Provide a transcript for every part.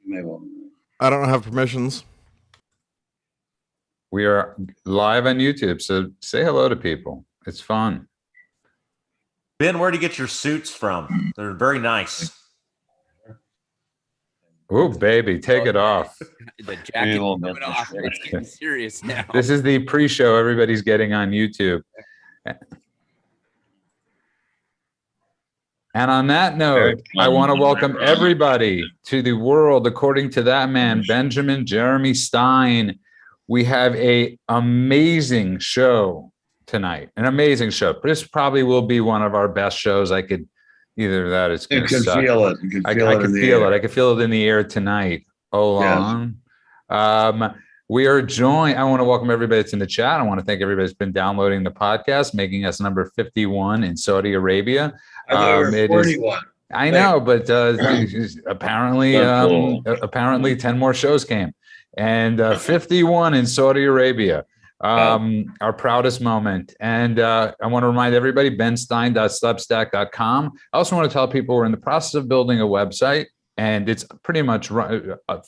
may well. I don't have permissions. We are live on YouTube, so say hello to people. It's fun. Ben, where do you get your suits from? They're very nice. Oh, baby, take it off. The jacket coming off. It's getting serious now. This is the pre-show everybody's getting on YouTube. And on that note, I want to welcome everybody to the world according to that man, Benjamin Jeremy Stein. We have an amazing show tonight, an amazing show. This probably will be one of our best shows. I could either that it's going to suck. Feel it. You I can can feel it. I can feel it in the air tonight. Yes. We are joined. I want to welcome everybody that's in the chat. I want to thank everybody that's been downloading the podcast, making us number 51 in Saudi Arabia. It 41. I know, but apparently, apparently 10 more shows came, and 51 in Saudi Arabia. Our proudest moment. And I want to remind everybody, benstein.substack.com. I also want to tell people we're in the process of building a website, and it's pretty much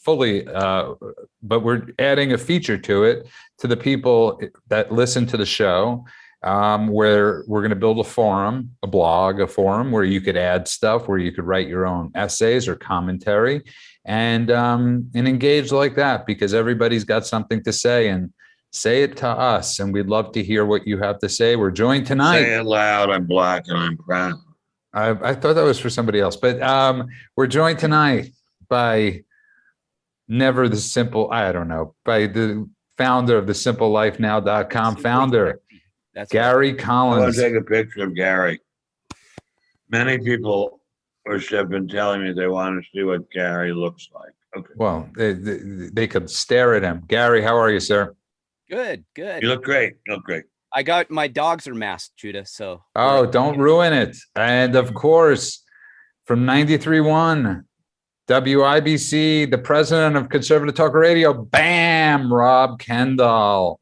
fully, but we're adding a feature to it to the people that listen to the show, where we're going to build a forum, a blog, a forum where you could add stuff, where you could write your own essays or commentary and engage like that, because everybody's got something to say, and say it to us, and we'd love to hear what you have to say. We're joined tonight. Say it loud. I'm black and I'm proud. I thought that was for somebody else, but we're joined tonight by by the founder of thesimplelifenow.com, founder Gary Collins. I want to take a picture of Gary. Many people have been telling me they want to see what Gary looks like. Okay. Well, they could stare at him. Gary, how are you, sir? Good. You look great. I got my dogs are masked, Judah. So don't ruin it. And of course, from 93.1 WIBC, the president of Conservative Talk Radio, bam, Rob Kendall.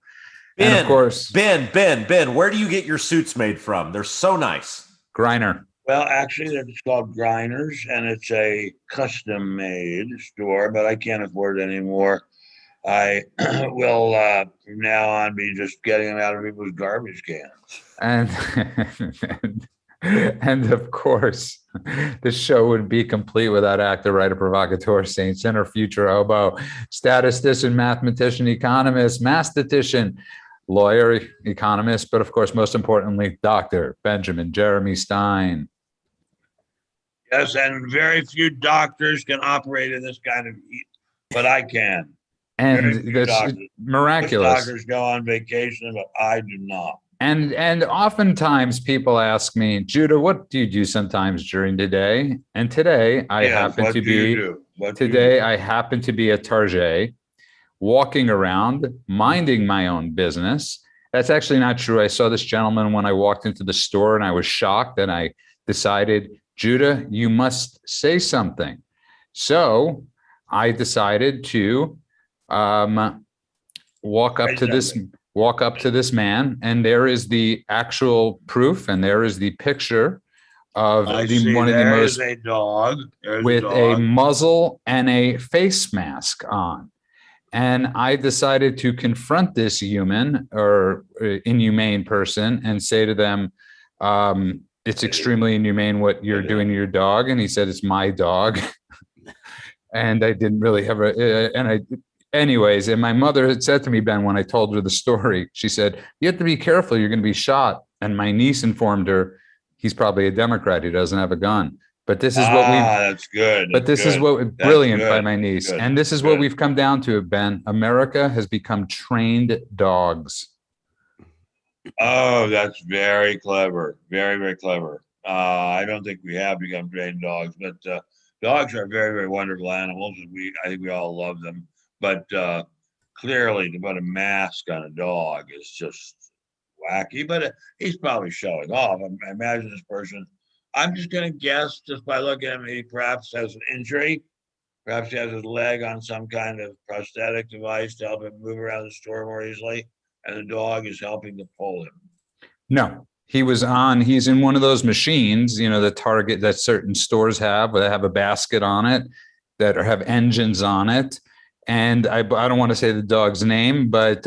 Ben, and of course, Ben, where do you get your suits made from? They're so nice. Griner. Well, actually, it's called Grinders, and it's a custom-made store, but I can't afford it anymore. I will from now on be just getting them out of people's garbage cans. And of course, the show would be complete without actor, writer, provocateur, saint, sinner, future hobo, statistician, mathematician, economist, mathematician, lawyer, economist, but of course, most importantly, Dr. Benjamin Jeremy Stein. Yes, and very few doctors can operate in this kind of heat, but I can. And that's miraculous. Most doctors go on vacation, but I do not. And oftentimes people ask me, Judah, what do you do sometimes during the day? And today I happen to be at Target, walking around, minding my own business. That's actually not true. I saw this gentleman when I walked into the store, and I was shocked, and I decided, Judah, you must say something. So I decided to walk up to this man, and there is the actual proof, and there is the picture of one of the most a dog with a muzzle and a face mask on. And I decided to confront this human or inhumane person and say to them, it's extremely inhumane what you're doing to your dog. And he said, it's my dog. And I didn't really have anyways, and my mother had said to me, Ben, when I told her the story, she said, you have to be careful, you're going to be shot. And my niece informed her, he's probably a Democrat, he doesn't have a gun. But this is what that's good. But this is what brilliant by my niece. And this is what we've come down to, Ben. America has become trained dogs. Oh, that's very clever. Very, very clever. I don't think we have become trained dogs, but dogs are very, very wonderful animals. I think we all love them. But clearly, to put a mask on a dog is just wacky. But he's probably showing off. I imagine this person. I'm just going to guess, just by looking at him, he perhaps has an injury. Perhaps he has his leg on some kind of prosthetic device to help him move around the store more easily, and the dog is helping to pull him. No, he's in one of those machines, the Target that certain stores have, where they have a basket on it. that have engines on it. And I don't want to say the dog's name, but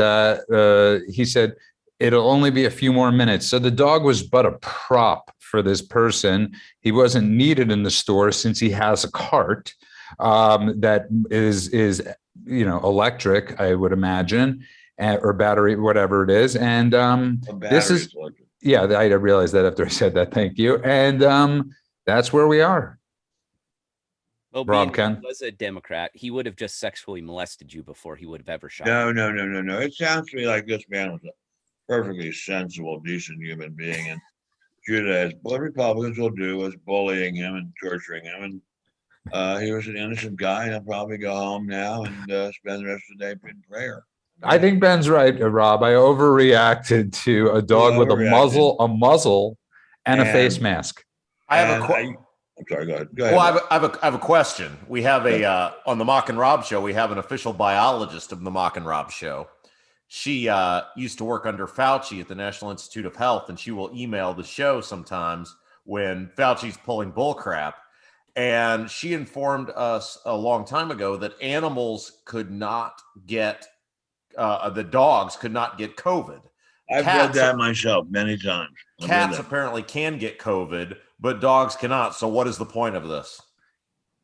he said it'll only be a few more minutes. So the dog was but a prop for this person. He wasn't needed in the store since he has a cart that is electric, I would imagine, or battery, whatever it is. And this is electric. Yeah, I realized that after I said that. Thank you. And that's where we are. Well, Rob, being Ken? he was a Democrat, he would have just sexually molested you before he would have ever shot No, you. no. It sounds to me like this man was a perfectly sensible, decent human being. And Judah, as what Republicans will do, was bullying him and torturing him. And he was an innocent guy. And he'll probably go home now and spend the rest of the day in prayer. I think Ben's right, Rob. I overreacted to a dog with a muzzle, and a face mask. I'm sorry. Go ahead. Well, I have a question. We have on the Mock and Rob show. We have an official biologist of the Mock and Rob show. She used to work under Fauci at the National Institute of Health, and she will email the show sometimes when Fauci's pulling bull crap. And she informed us a long time ago that animals could not get the dogs could not get COVID. I've read that myself many times. Cats apparently can get COVID, but dogs cannot. So what is the point of this?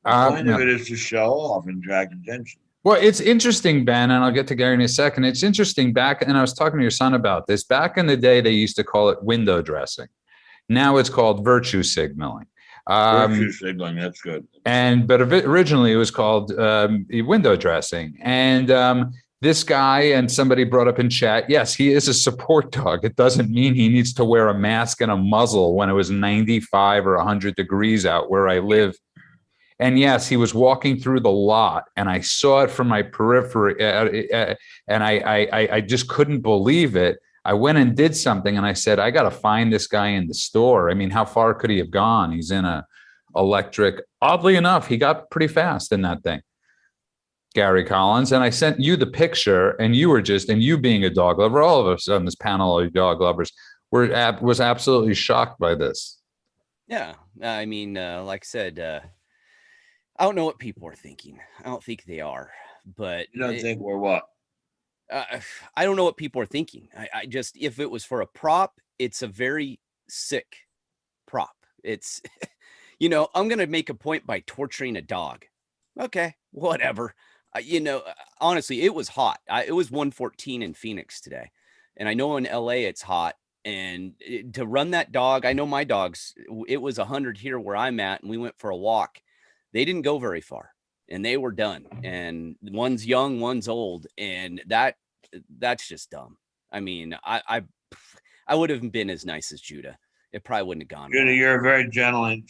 The point of it is to show off and attract attention. Well, it's interesting, Ben, and I'll get to Gary in a second. It's interesting and I was talking to your son about this. Back in the day, they used to call it window dressing. Now it's called virtue signaling. Virtue signaling, that's good. But originally it was called window dressing. And this guy, and somebody brought up in chat, yes, he is a support dog. It doesn't mean he needs to wear a mask and a muzzle when it was 95 or 100 degrees out where I live. And yes, he was walking through the lot, and I saw it from my periphery, and I just couldn't believe it. I went and did something, and I said, I got to find this guy in the store. I mean, how far could he have gone? He's in a electric. Oddly enough, he got pretty fast in that thing, Gary Collins. And I sent you the picture, and you being a dog lover, all of us on this panel are dog lovers, was absolutely shocked by this. Yeah, I mean, like I said, I don't know what people are thinking. I don't think they are, but you don't think we're what? I don't know what people are thinking. I just, if it was for a prop, it's a very sick prop. It's, I'm going to make a point by torturing a dog. Okay, whatever. Honestly, it was hot. It was 114 in Phoenix today. And I know in LA it's hot. And to run that dog, I know my dogs, it was 100 here where I'm at, and we went for a walk. They didn't go very far, and they were done. And one's young, one's old, and that's just dumb. I mean, I would have been as nice as Judah. It probably wouldn't have gone. Judah, you're a very gentleman.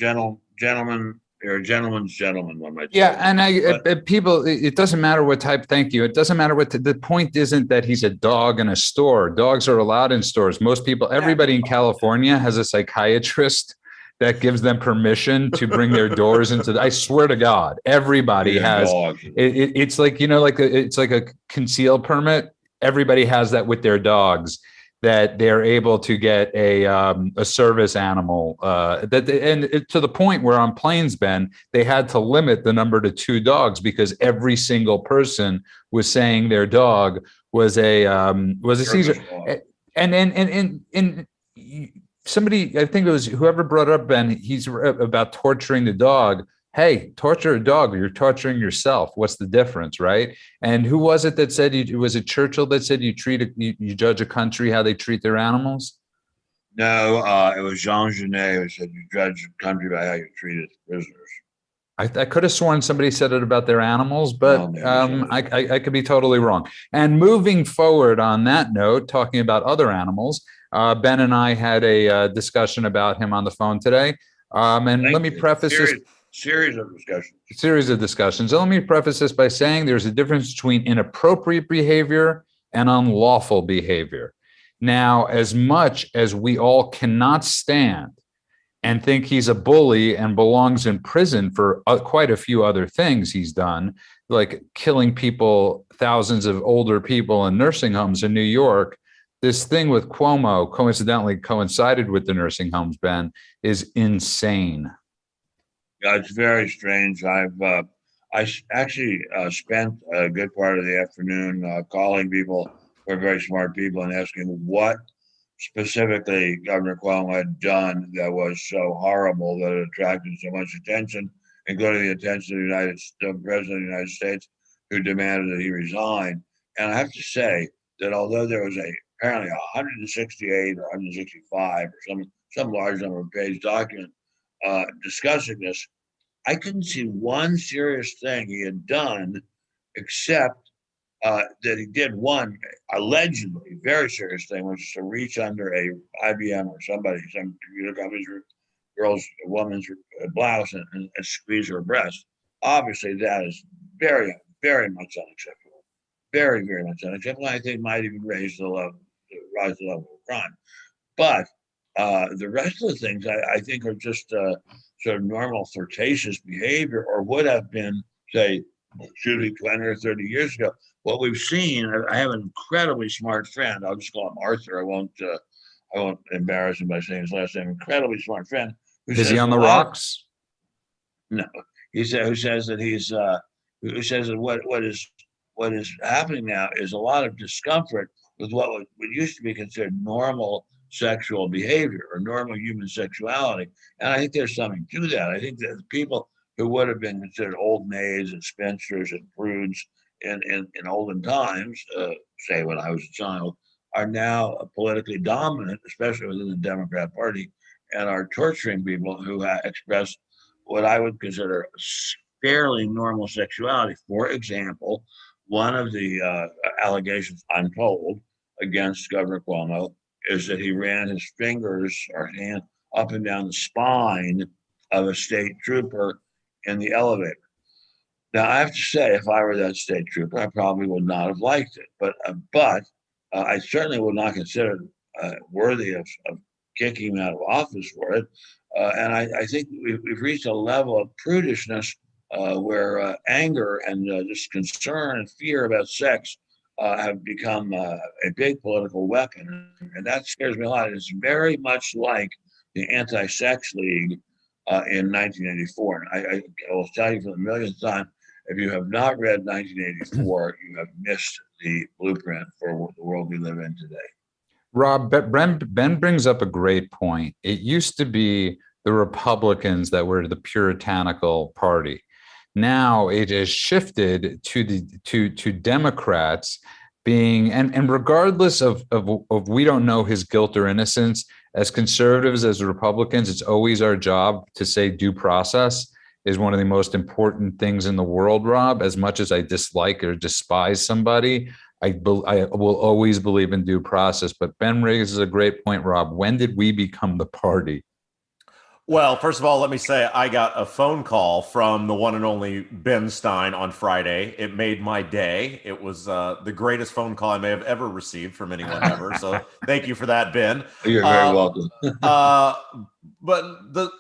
You're a gentleman's gentleman, one might say. Yeah, and people, it doesn't matter what type. Thank you. It doesn't matter what the point isn't that he's a dog in a store. Dogs are allowed in stores. Most people, everybody in California has a psychiatrist that gives them permission to bring their doors into. I swear to God, everybody has. It's like it's like a concealed permit. Everybody has that with their dogs, that they're able to get a service animal. To the point where on planes, Ben, they had to limit the number to 2 dogs because every single person was saying their dog was a Caesar. And somebody, I think it was whoever brought up, Ben, he's about torturing the dog. Hey, torture a dog, you're torturing yourself. What's the difference, right? And who was it that said, was it Churchill that said you judge a country how they treat their animals? No, it was Jean Genet who said you judge a country by how you treat its prisoners. I could have sworn somebody said it about their animals, but I could be totally wrong. And moving forward on that note, talking about other animals, Ben and I had a discussion about him on the phone today. Let me preface this. Series of discussions. And let me preface this by saying there's a difference between inappropriate behavior and unlawful behavior. Now, as much as we all cannot stand and think he's a bully and belongs in prison for quite a few other things he's done, like killing people, thousands of older people in nursing homes in New York, this thing with Cuomo coincidentally coincided with the nursing homes, Ben, is insane. Yeah, it's very strange. Actually spent a good part of the afternoon calling people who are very smart people and asking what specifically Governor Cuomo had done that was so horrible that it attracted so much attention, including the attention of the President of the United States, who demanded that he resign. And I have to say that although there was apparently 168 or 165 or some large number of page document discussing this, I couldn't see one serious thing he had done except that he did one allegedly very serious thing, which is to reach under a IBM or some computer company's woman's blouse and squeeze her breast. Obviously, that is very, very much unacceptable. Very, very much unacceptable. I think might even rise the level of crime. But the rest of the things I think are just sort of normal flirtatious behavior, or would have been, say, should be 20 or 30 years ago. What we've seen, I have an incredibly smart friend. I'll just call him Arthur. I won't embarrass him by saying his last name. Incredibly smart friend. Is he on the rocks? No, who says that what is happening now is a lot of discomfort with what used to be considered normal sexual behavior or normal human sexuality. And I think there's something to that. I think that people who would have been considered old maids and spinsters and prudes in olden times, say when I was a child, are now politically dominant, especially within the Democrat Party, and are torturing people who express what I would consider fairly normal sexuality. For example, one of the allegations, I'm told, against Governor Cuomo is that he ran his fingers or hand up and down the spine of a state trooper in the elevator. Now, I have to say, if I were that state trooper, I probably would not have liked it. But I certainly would not consider it worthy of kicking him out of office for it. And I think we've reached a level of prudishness where anger and just concern and fear about sex have become a big political weapon. And that scares me a lot. It's very much like the Anti-Sex League in 1984. And I will tell you for the millionth time, if you have not read 1984, you have missed the blueprint for the world we live in today. Rob, Ben brings up a great point. It used to be the Republicans that were the puritanical party. Now it has shifted to Democrats being, and regardless of we don't know his guilt or innocence, as conservatives, as Republicans, it's always our job to say due process is one of the most important things in the world, Rob. As much as I dislike or despise somebody, I will always believe in due process. But Ben raises a great point, Rob. When did we become the party? Well, first of all, let me say I got a phone call from the one and only Ben Stein on Friday. It made my day. It was the greatest phone call I may have ever received from anyone ever. So thank you for that, Ben. You're very welcome. But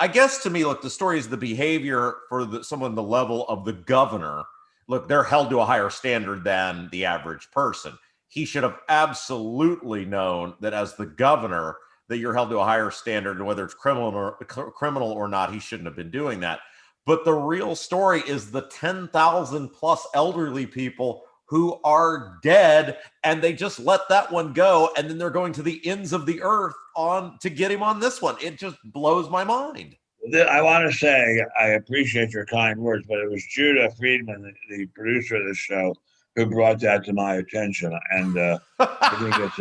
I guess to me, look, the story is the behavior for someone the level of the governor. Look, they're held to a higher standard than the average person. He should have absolutely known that as the governor, that you're held to a higher standard, and whether it's criminal or not, he shouldn't have been doing that. But the real story is the 10,000 plus elderly people who are dead, and they just let that one go, and then they're going to the ends of the earth to get him on this one. It just blows my mind. I want to say I appreciate your kind words, but it was Judah Friedman, the producer of this show, who brought that to my attention, and I think it's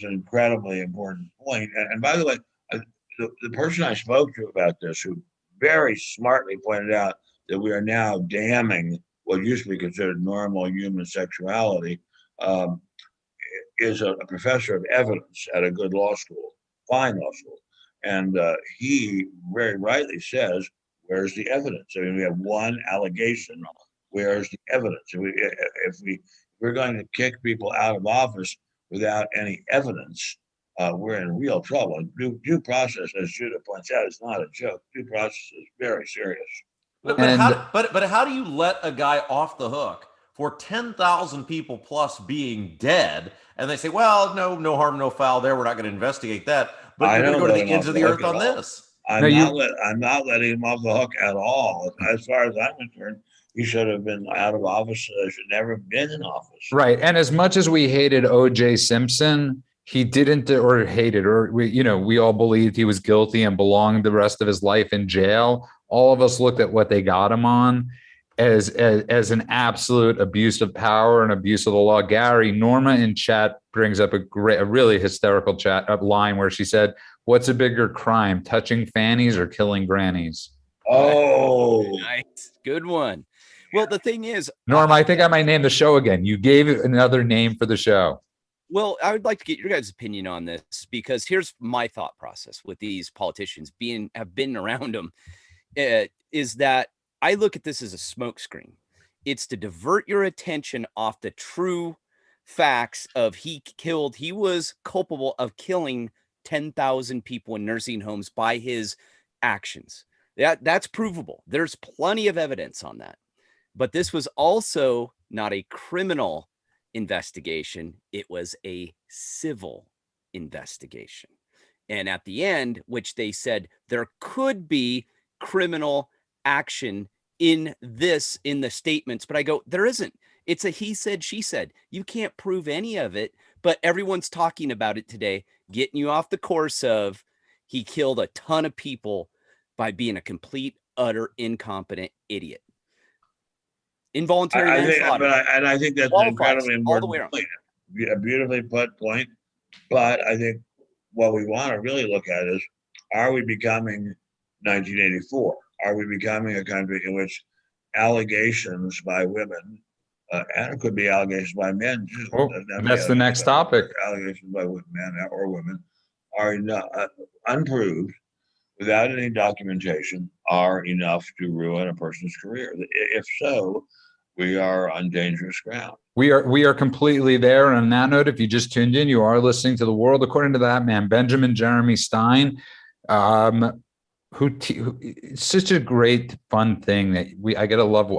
an incredibly important point. And by the way, the person I spoke to about this, who very smartly pointed out that we are now damning what used to be considered normal human sexuality, is a professor of evidence at a good law school, fine law school, and he very rightly says, "Where's the evidence?" I mean, we have one allegation. Where's the evidence? If we're going to kick people out of office without any evidence, we're in real trouble. Due process, as Judah points out, is not a joke. Due process is very serious. But how do you let a guy off the hook for 10,000 people plus being dead, and they say, "Well, no harm, no foul there. We're not going to investigate that." But you're going to go to the ends of the earth on this. I'm not letting him off the hook at all. As far as I'm concerned, he should have been out of office. Should never have been in office. Right. And as much as we hated O.J. Simpson, he didn't, or hated, or we all believed he was guilty and belonged the rest of his life in jail. All of us looked at what they got him on as an absolute abuse of power and abuse of the law. Gary, Norma in chat brings up a really hysterical line where she said, "What's a bigger crime, touching fannies or killing grannies?" Oh, Nice. Good one. Well, the thing is, Norma, I think I might name the show again. You gave it another name for the show. well, I would like to get your guys' opinion on this, because here's my thought process with these politicians have been around them, is that I look at this as a smokescreen. It's to divert your attention off the true facts of he was culpable of killing 10,000 people in nursing homes by his actions. That's provable. There's plenty of evidence on that. But this was also not a criminal investigation. It was a civil investigation. And at the end, which they said there could be criminal action in the statements, but I go, there isn't. It's a he said, she said. You can't prove any of it, but everyone's talking about it today, getting you off the course of he killed a ton of people by being a complete, utter, incompetent idiot. Involuntary manslaughter. I think that's an incredibly important point. A beautifully put point. But I think what we want to really look at is, are we becoming 1984? Are we becoming a country in which allegations by women, and it could be allegations by men too. Oh, that's the next topic. Allegations by men or women are unproved, without any documentation, are enough to ruin a person's career. If so, we are on dangerous ground. We are completely there. And on that note, if you just tuned in, you are listening to The World According to That Man, Benjamin Jeremy Stein, it's such a great, fun thing that I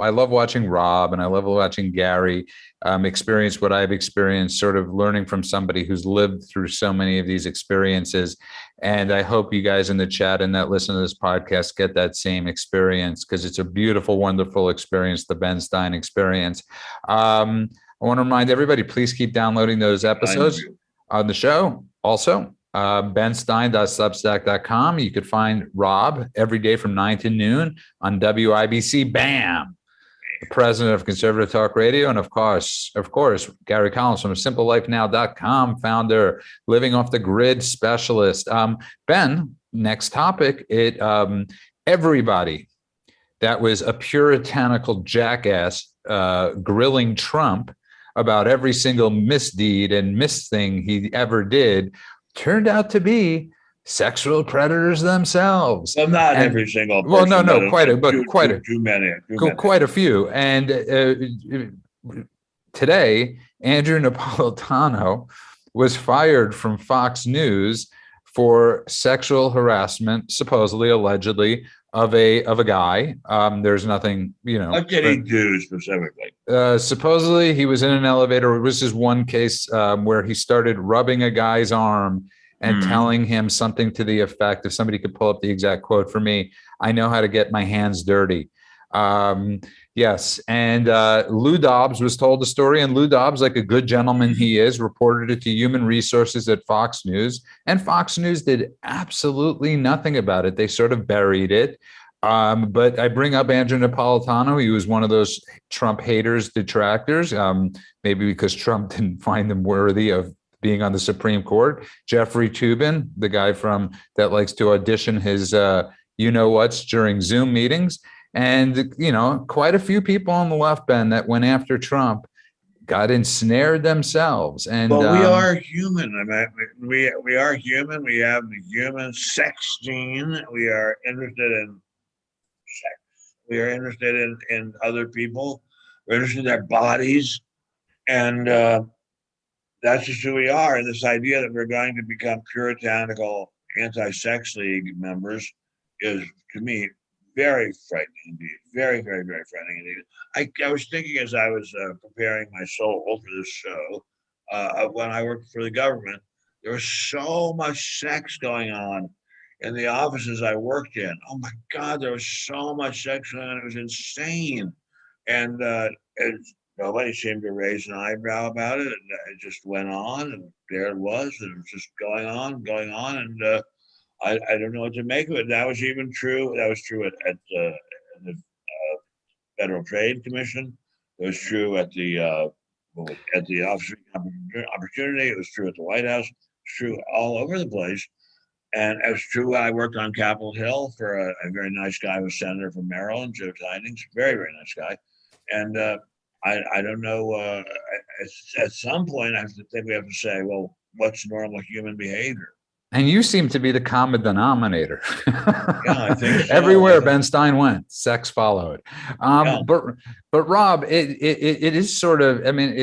love watching Rob, and I love watching Gary experience what I've experienced, sort of learning from somebody who's lived through so many of these experiences. And I hope you guys in the chat and that listen to this podcast get that same experience, because it's a beautiful, wonderful experience, the Ben Stein experience. I want to remind everybody, please keep downloading those episodes on the show. Also, benstein.substack.com. You could find Rob every day from 9 to noon on WIBC. Bam! The president of Conservative Talk Radio. And of course, Gary Collins from simplelifenow.com, founder, living off the grid specialist. Ben, next topic. Everybody that was a puritanical jackass grilling Trump about every single misdeed and misthing he ever did turned out to be sexual predators themselves. Well, not every single person. Well, no, quite a few. And today, Andrew Napolitano was fired from Fox News for sexual harassment, supposedly, allegedly, of a guy. There's nothing, What did he do specifically? Supposedly, he was in an elevator. It was just one case where he started rubbing a guy's arm and telling him something to the effect, if somebody could pull up the exact quote for me, "I know how to get my hands dirty." Yes. And Lou Dobbs was told the story, and Lou Dobbs, like a good gentleman he is, reported it to Human Resources at Fox News, and Fox News did absolutely nothing about it. They sort of buried it. But I bring up Andrew Napolitano. He was one of those Trump haters, detractors, maybe because Trump didn't find them worthy of being on the Supreme Court. Jeffrey Toobin, the guy that likes to audition his you-know-whats during Zoom meetings. And, quite a few people on the left, Ben, that went after Trump got ensnared themselves. And we are human. I mean, we are human. We have the human sex gene. We are interested in sex. We are interested in other people. We're interested in their bodies. And that's just who we are. And this idea that we're going to become puritanical anti-sex league members is, to me, very frightening indeed. Very, very, very frightening indeed. I was thinking as I was preparing my soul for this show, when I worked for the government, there was so much sex going on in the offices I worked in. Oh my God, there was so much sex going on. It was insane. and nobody seemed to raise an eyebrow about it. And it just went on, and there it was, and it was just going on, and I don't know what to make of it. That was even true. That was true at the Federal Trade Commission. It was true at the Office of Opportunity. It was true at the White House. It was true all over the place. And it was true when I worked on Capitol Hill for a very nice guy, who was senator from Maryland, Joe Tidings, very, very nice guy. And I don't know, at some point, I think we have to say, well, what's normal human behavior? And you seem to be the common denominator. Yeah, I think so. Everywhere Ben Stein went, sex followed. Yeah. But Rob, it is sort of. I mean,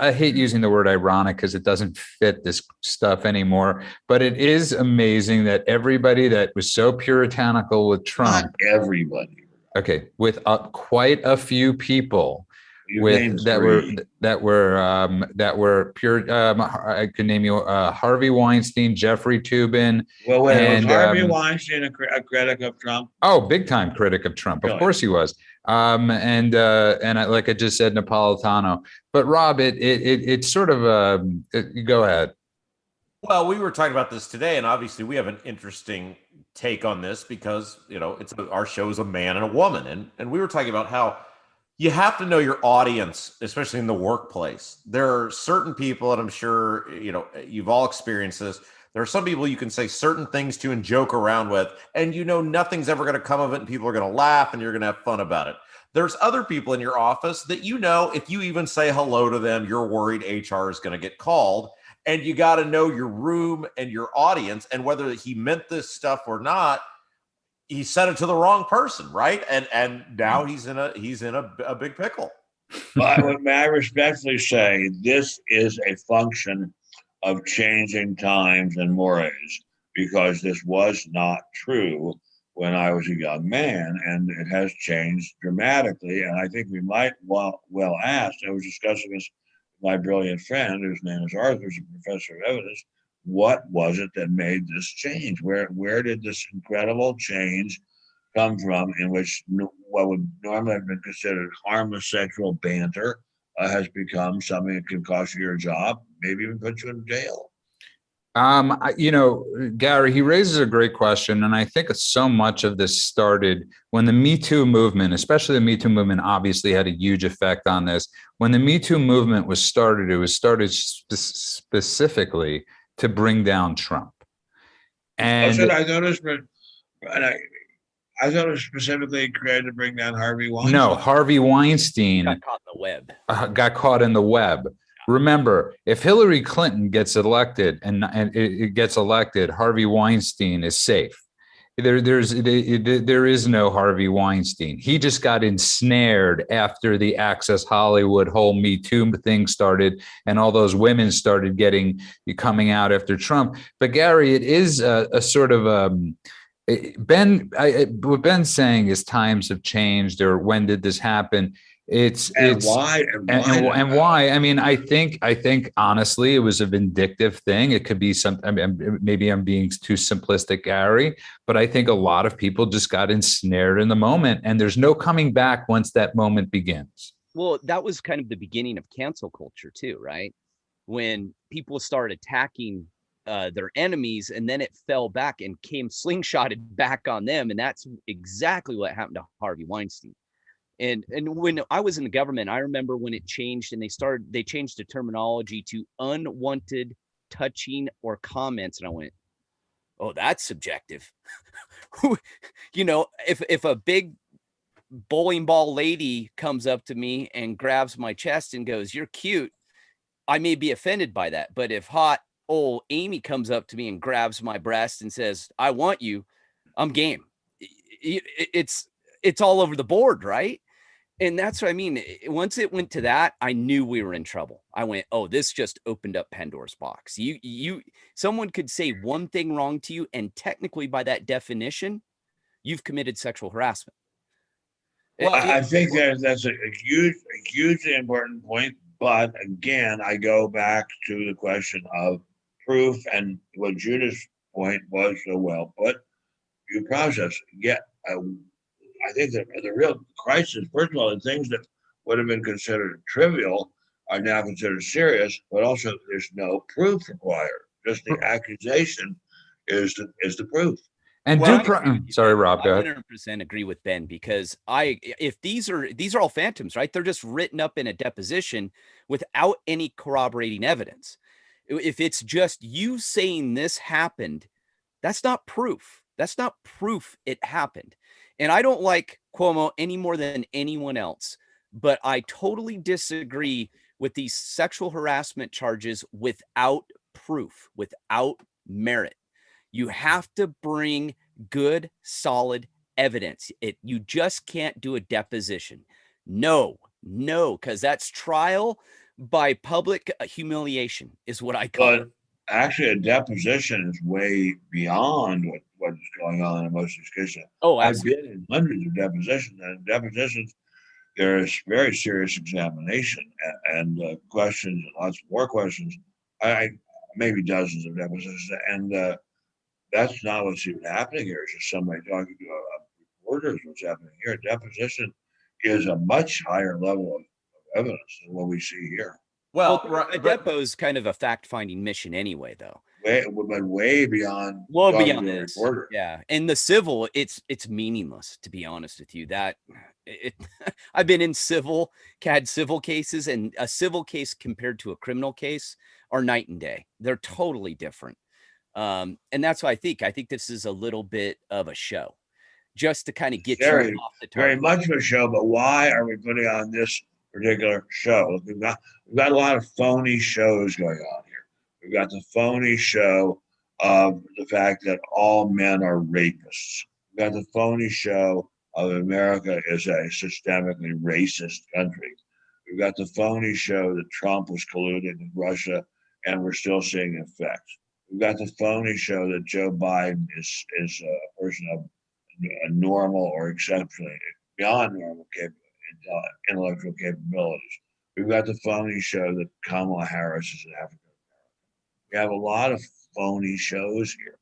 I hate using the word ironic because it doesn't fit this stuff anymore. But it is amazing that everybody that was so puritanical with Trump, Not everybody. okay, with quite a few people. That were pure. I could name you Harvey Weinstein, Jeffrey Toobin. Well, wait, and, was Harvey Weinstein a critic of Trump? Oh, big time critic of Trump. Really? Of course he was. And like I just said, Napolitano. But Rob, it's sort of go ahead. Well, we were talking about this today, and obviously we have an interesting take on this because our show is a man and a woman, and we were talking about how you have to know your audience, especially in the workplace. There are certain people, and I'm sure you've all experienced this. There are some people you can say certain things to and joke around with, and nothing's ever going to come of it, and people are going to laugh, and you're going to have fun about it. There's other people in your office that if you even say hello to them, you're worried HR is going to get called, and you got to know your room and your audience, and whether he meant this stuff or not. He said it to the wrong person, right? And now he's in a big pickle. But may I respectfully say, this is a function of changing times and mores, because this was not true when I was a young man, and it has changed dramatically. And I think we might well ask. I was discussing this with my brilliant friend, whose name is Arthur, who's a professor of evidence. What was it that made this change? Where did this incredible change come from, in which what would normally have been considered harmless sexual banter has become something that can cost you your job, maybe even put you in jail? Gary, he raises a great question. And I think so much of this started when the Me Too movement, especially the Me Too movement, obviously had a huge effect on this. When the Me Too movement was started, it was started specifically to bring down Trump. And I noticed, but I thought it was specifically created to bring down Harvey Weinstein. No, Harvey Weinstein got caught in the web. Got caught in the web. Remember, if Hillary Clinton gets elected and it gets elected, Harvey Weinstein is safe. There is no Harvey Weinstein. He just got ensnared after the Access Hollywood whole Me Too thing started, and all those women started coming out after Trump. But Gary, it is a sort of what Ben's saying is times have changed, or when did this happen? Why? I mean, I think honestly, it was a vindictive thing. It could be something. I mean, maybe I'm being too simplistic, Gary, but I think a lot of people just got ensnared in the moment, and there's no coming back once that moment begins. Well, that was kind of the beginning of cancel culture too, right? When people started attacking their enemies, and then it fell back and came slingshotted back on them, and that's exactly what happened to Harvey Weinstein. And when I was in the government, I remember when it changed, and they changed the terminology to unwanted touching or comments. And I went, oh, that's subjective. If a big bowling ball lady comes up to me and grabs my chest and goes, "You're cute," I may be offended by that. But if hot old Amy comes up to me and grabs my breast and says, "I want you," I'm game. It's all over the board, right? And that's what I mean. Once it went to that, I knew we were in trouble. I went, oh, this just opened up Pandora's box. Someone could say one thing wrong to you, and technically by that definition, you've committed sexual harassment. Well, I think that's a hugely important point. But again, I go back to the question of proof, and what Judith's point was so well put. Due process. I think that the real crisis, first of all, the things that would have been considered trivial are now considered serious, but also there's no proof required. Just the accusation is the proof. And Well, sorry, Rob, go I ahead. 100% agree with Ben, because if these are all phantoms, right? They're just written up in a deposition without any corroborating evidence. If it's just you saying this happened, that's not proof. That's not proof it happened. And I don't like Cuomo any more than anyone else, but I totally disagree with these sexual harassment charges without proof, without merit. You have to bring good, solid evidence. You just can't do a deposition. No, because that's trial by public humiliation is what I call But it. actually, a deposition is way beyond what is going on in most of these cases. Oh, I've absolutely. been in hundreds of depositions, and in depositions, there is very serious examination and questions, and lots more questions. I maybe dozens of depositions, and that's not what's even happening here. It's just somebody talking to reporters. What's happening here? A deposition is a much higher level of evidence than what we see here. Well, A depo is kind of a fact-finding mission anyway, though. Way beyond Well, talking beyond to a this, reporter. yeah. And the civil, it's meaningless, to be honest with you. I've been in had civil cases, and a civil case compared to a criminal case are night and day. They're totally different. And that's why I think this is a little bit of a show, just to kind of get you off the Very target. much of a show, but why are we putting on this particular show? We've got a lot of phony shows going on here. We've got the phony show of the fact that all men are rapists. We've got the phony show of America is a systemically racist country. We've got the phony show that Trump was colluded with Russia, and we're still seeing effects. We've got the phony show that Joe Biden is a person of a normal or exceptionally beyond normal intellectual capabilities. We've got the phony show that Kamala Harris is an African American. We have a lot of phony shows here.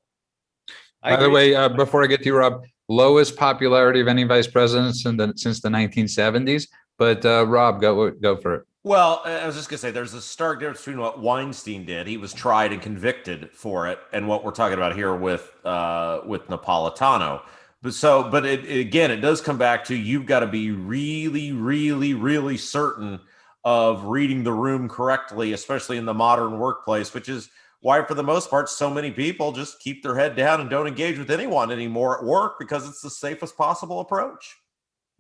By the way, before I get to you, Rob, lowest popularity of any vice presidents since the 1970s. But Rob, go for it. Well, I was just going to say there's a stark difference between what Weinstein did. He was tried and convicted for it, and what we're talking about here with Napolitano. But again, it does come back to you've got to be really, really, really certain of reading the room correctly, especially in the modern workplace, which is why, for the most part, so many people just keep their head down and don't engage with anyone anymore at work because it's the safest possible approach.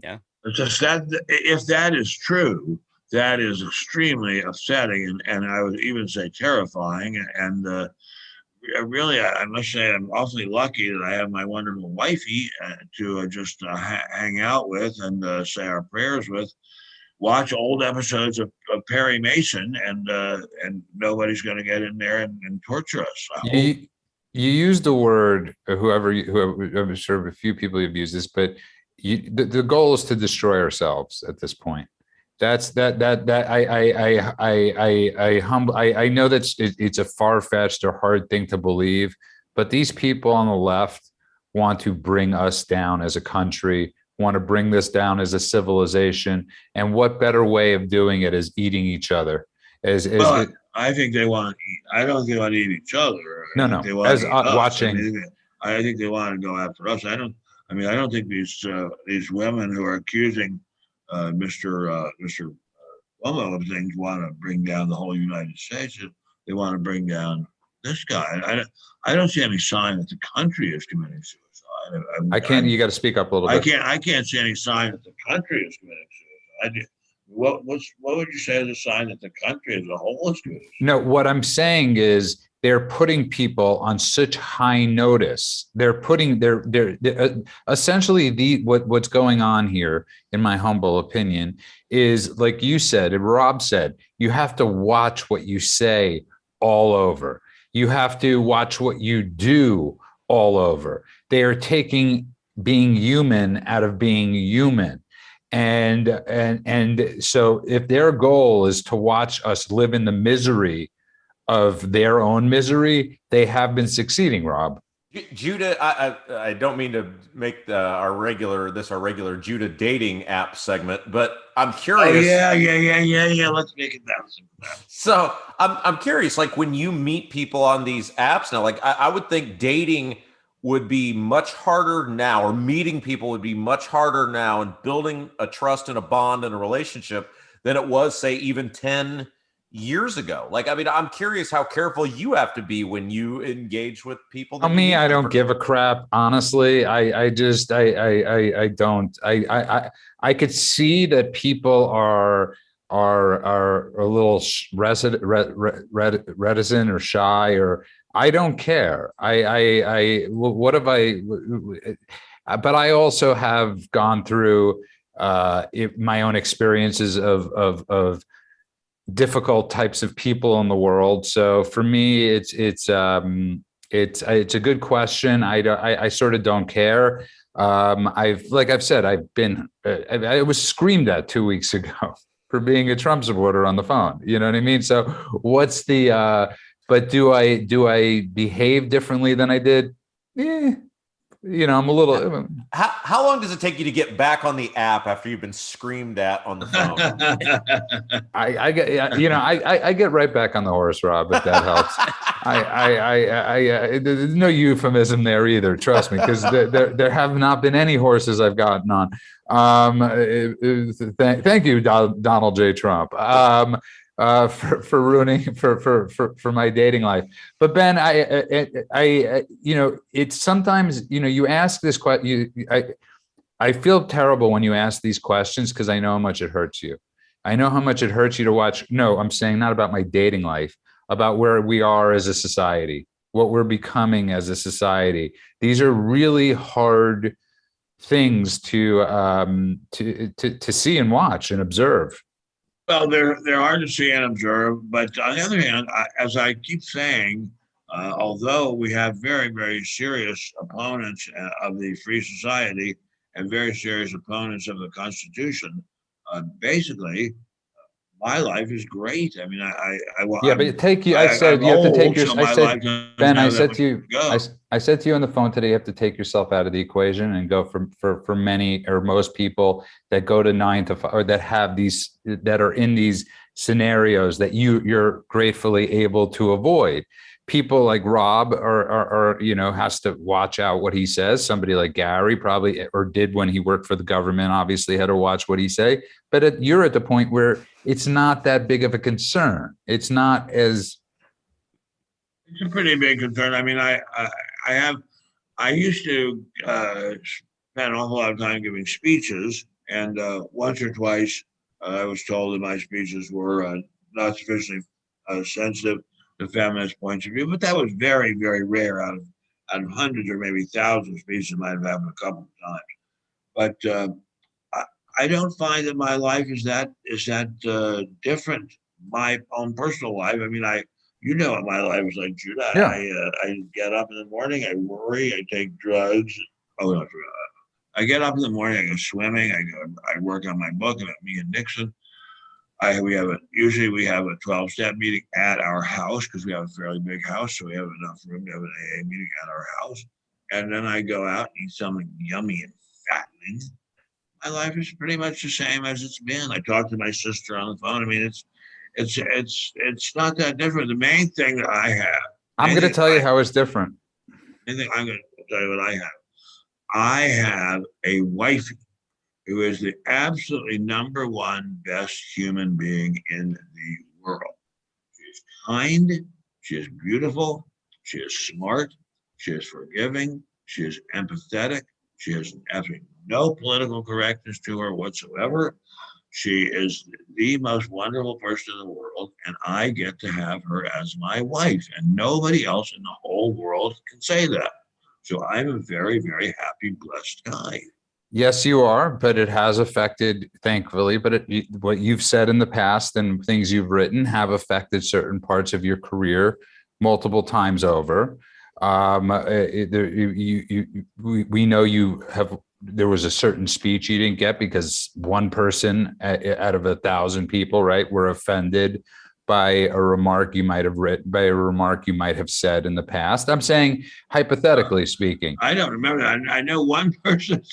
Yeah. It's just that if that is true, that is extremely upsetting, and I would even say terrifying. And really, I must say, I'm awfully lucky that I have my wonderful wifey to just hang out with and say our prayers with. Watch old episodes of Perry Mason, and nobody's going to get in there and torture us. You used the word whoever I'm sure a few people have used this, but the goal is to destroy ourselves at this point. That's that I know that it's a far-fetched or hard thing to believe, but these people on the left want to bring us down as a country, want to bring this down as a civilization, and what better way of doing it is eating each other? I think they want to eat. I don't think they want to eat each other. No. They want As to eat us. watching, I think they want to go after us. I don't think these women who are accusing Mr. Cuomo of things want to bring down the whole United States. They want to bring down this guy. I don't see any sign that the country is committing suicide. I can't. You got to speak up a little bit. I can't see any sign that the country is committing suicide. What would you say is a sign that the country as a whole is committing suicide? No, what I'm saying is they're putting people on such high notice. They're putting they're essentially what's going on here, in my humble opinion, is like you said, and Rob said, you have to watch what you say all over. You have to watch what you do all over. They are taking being human out of being human. And so if their goal is to watch us live in the misery of their own misery, they have been succeeding, Rob. Judah, I don't mean to make our regular Judah dating app segment, but I'm Oh curious. yeah. Let's make it that. So I'm curious, like when you meet people on these apps now, like I would think dating would be much harder now, or meeting people would be much harder now, and building a trust and a bond and a relationship than it was, say, even 10 years ago. Like, I mean, I'm curious how careful you have to be when you engage with people. I mean, I don't give a crap, honestly. I don't. I could see that people are a little reticent or shy, or I don't care. What have I? But I also have gone through my own experiences of difficult types of people in the world. So for me, it's a good question. I sort of don't care. I've said, I've been, I was screamed at 2 weeks ago for being a Trump supporter on the phone. You know what I mean? So what's the, but do I behave differently than I did? Yeah. You know, I'm a little. How long does it take you to get back on the app after you've been screamed at on the phone? I get right back on the horse, Rob, if that helps. There's no euphemism there either. Trust me, because there have not been any horses I've gotten on. Thank you, Donald J. Trump. For ruining for my dating life. But Ben, I it's sometimes, you ask this question. I feel terrible when you ask these questions, because I know how much it hurts you. I know how much it hurts you to watch. No, I'm saying not about my dating life, about where we are as a society, what we're becoming as a society. These are really hard things to see and watch and observe. Well, they're hard to see and observe, but on the other hand, as I keep saying, although we have very, very serious opponents of the free society and very serious opponents of the Constitution, basically, my life is great. I mean, yeah, but take you. I said you have to take your. So I said, Ben, I said to you. I said to you on the phone today, you have to take yourself out of the equation and go for many or most people that go to 9 to 5, or that have these, that are in these scenarios that you're gratefully able to avoid. People like Rob are has to watch out what he says. Somebody like Gary probably, or did when he worked for the government, obviously had to watch what he say. But you're at the point where it's not that big of a concern. It's not as. It's a pretty big concern. I mean, I used to spend an awful lot of time giving speeches, and once or twice I was told that my speeches were not sufficiently sensitive to feminist points of view, but that was very, very rare. Out of hundreds or maybe thousands of speeches, it might have happened a couple of times. But I don't find that my life is that different. My own personal life. I mean, you know what my life is like, Judah. Yeah. I get up in the morning, I worry, I take drugs. Oh, no, I get up in the morning, I go swimming, I work on my book, and me and Nixon. Usually we have a 12-step meeting at our house, because we have a fairly big house, so we have enough room to have an AA meeting at our house. And then I go out and eat something yummy and fattening. My life is pretty much the same as it's been. I talk to my sister on the phone. I mean, it's not that different. The main thing that I have. I'm going to tell you how it's different. I'm going to tell you what I have. I have a wife who is the absolutely number one best human being in the world. She is kind. She is beautiful. She is smart. She is forgiving. She is empathetic. She has absolutely no political correctness to her whatsoever. She is the most wonderful person in the world, and I get to have her as my wife, and nobody else in the whole world can say that. So I'm a very, very happy, blessed guy. Yes, you are, but it has affected, thankfully, but what you've said in the past and things you've written have affected certain parts of your career multiple times over. We know there was a certain speech you didn't get because one person out of 1,000 people, right, were offended by a remark you might have written, by a remark you might have said in the past. I'm saying hypothetically speaking. I don't remember. I know one person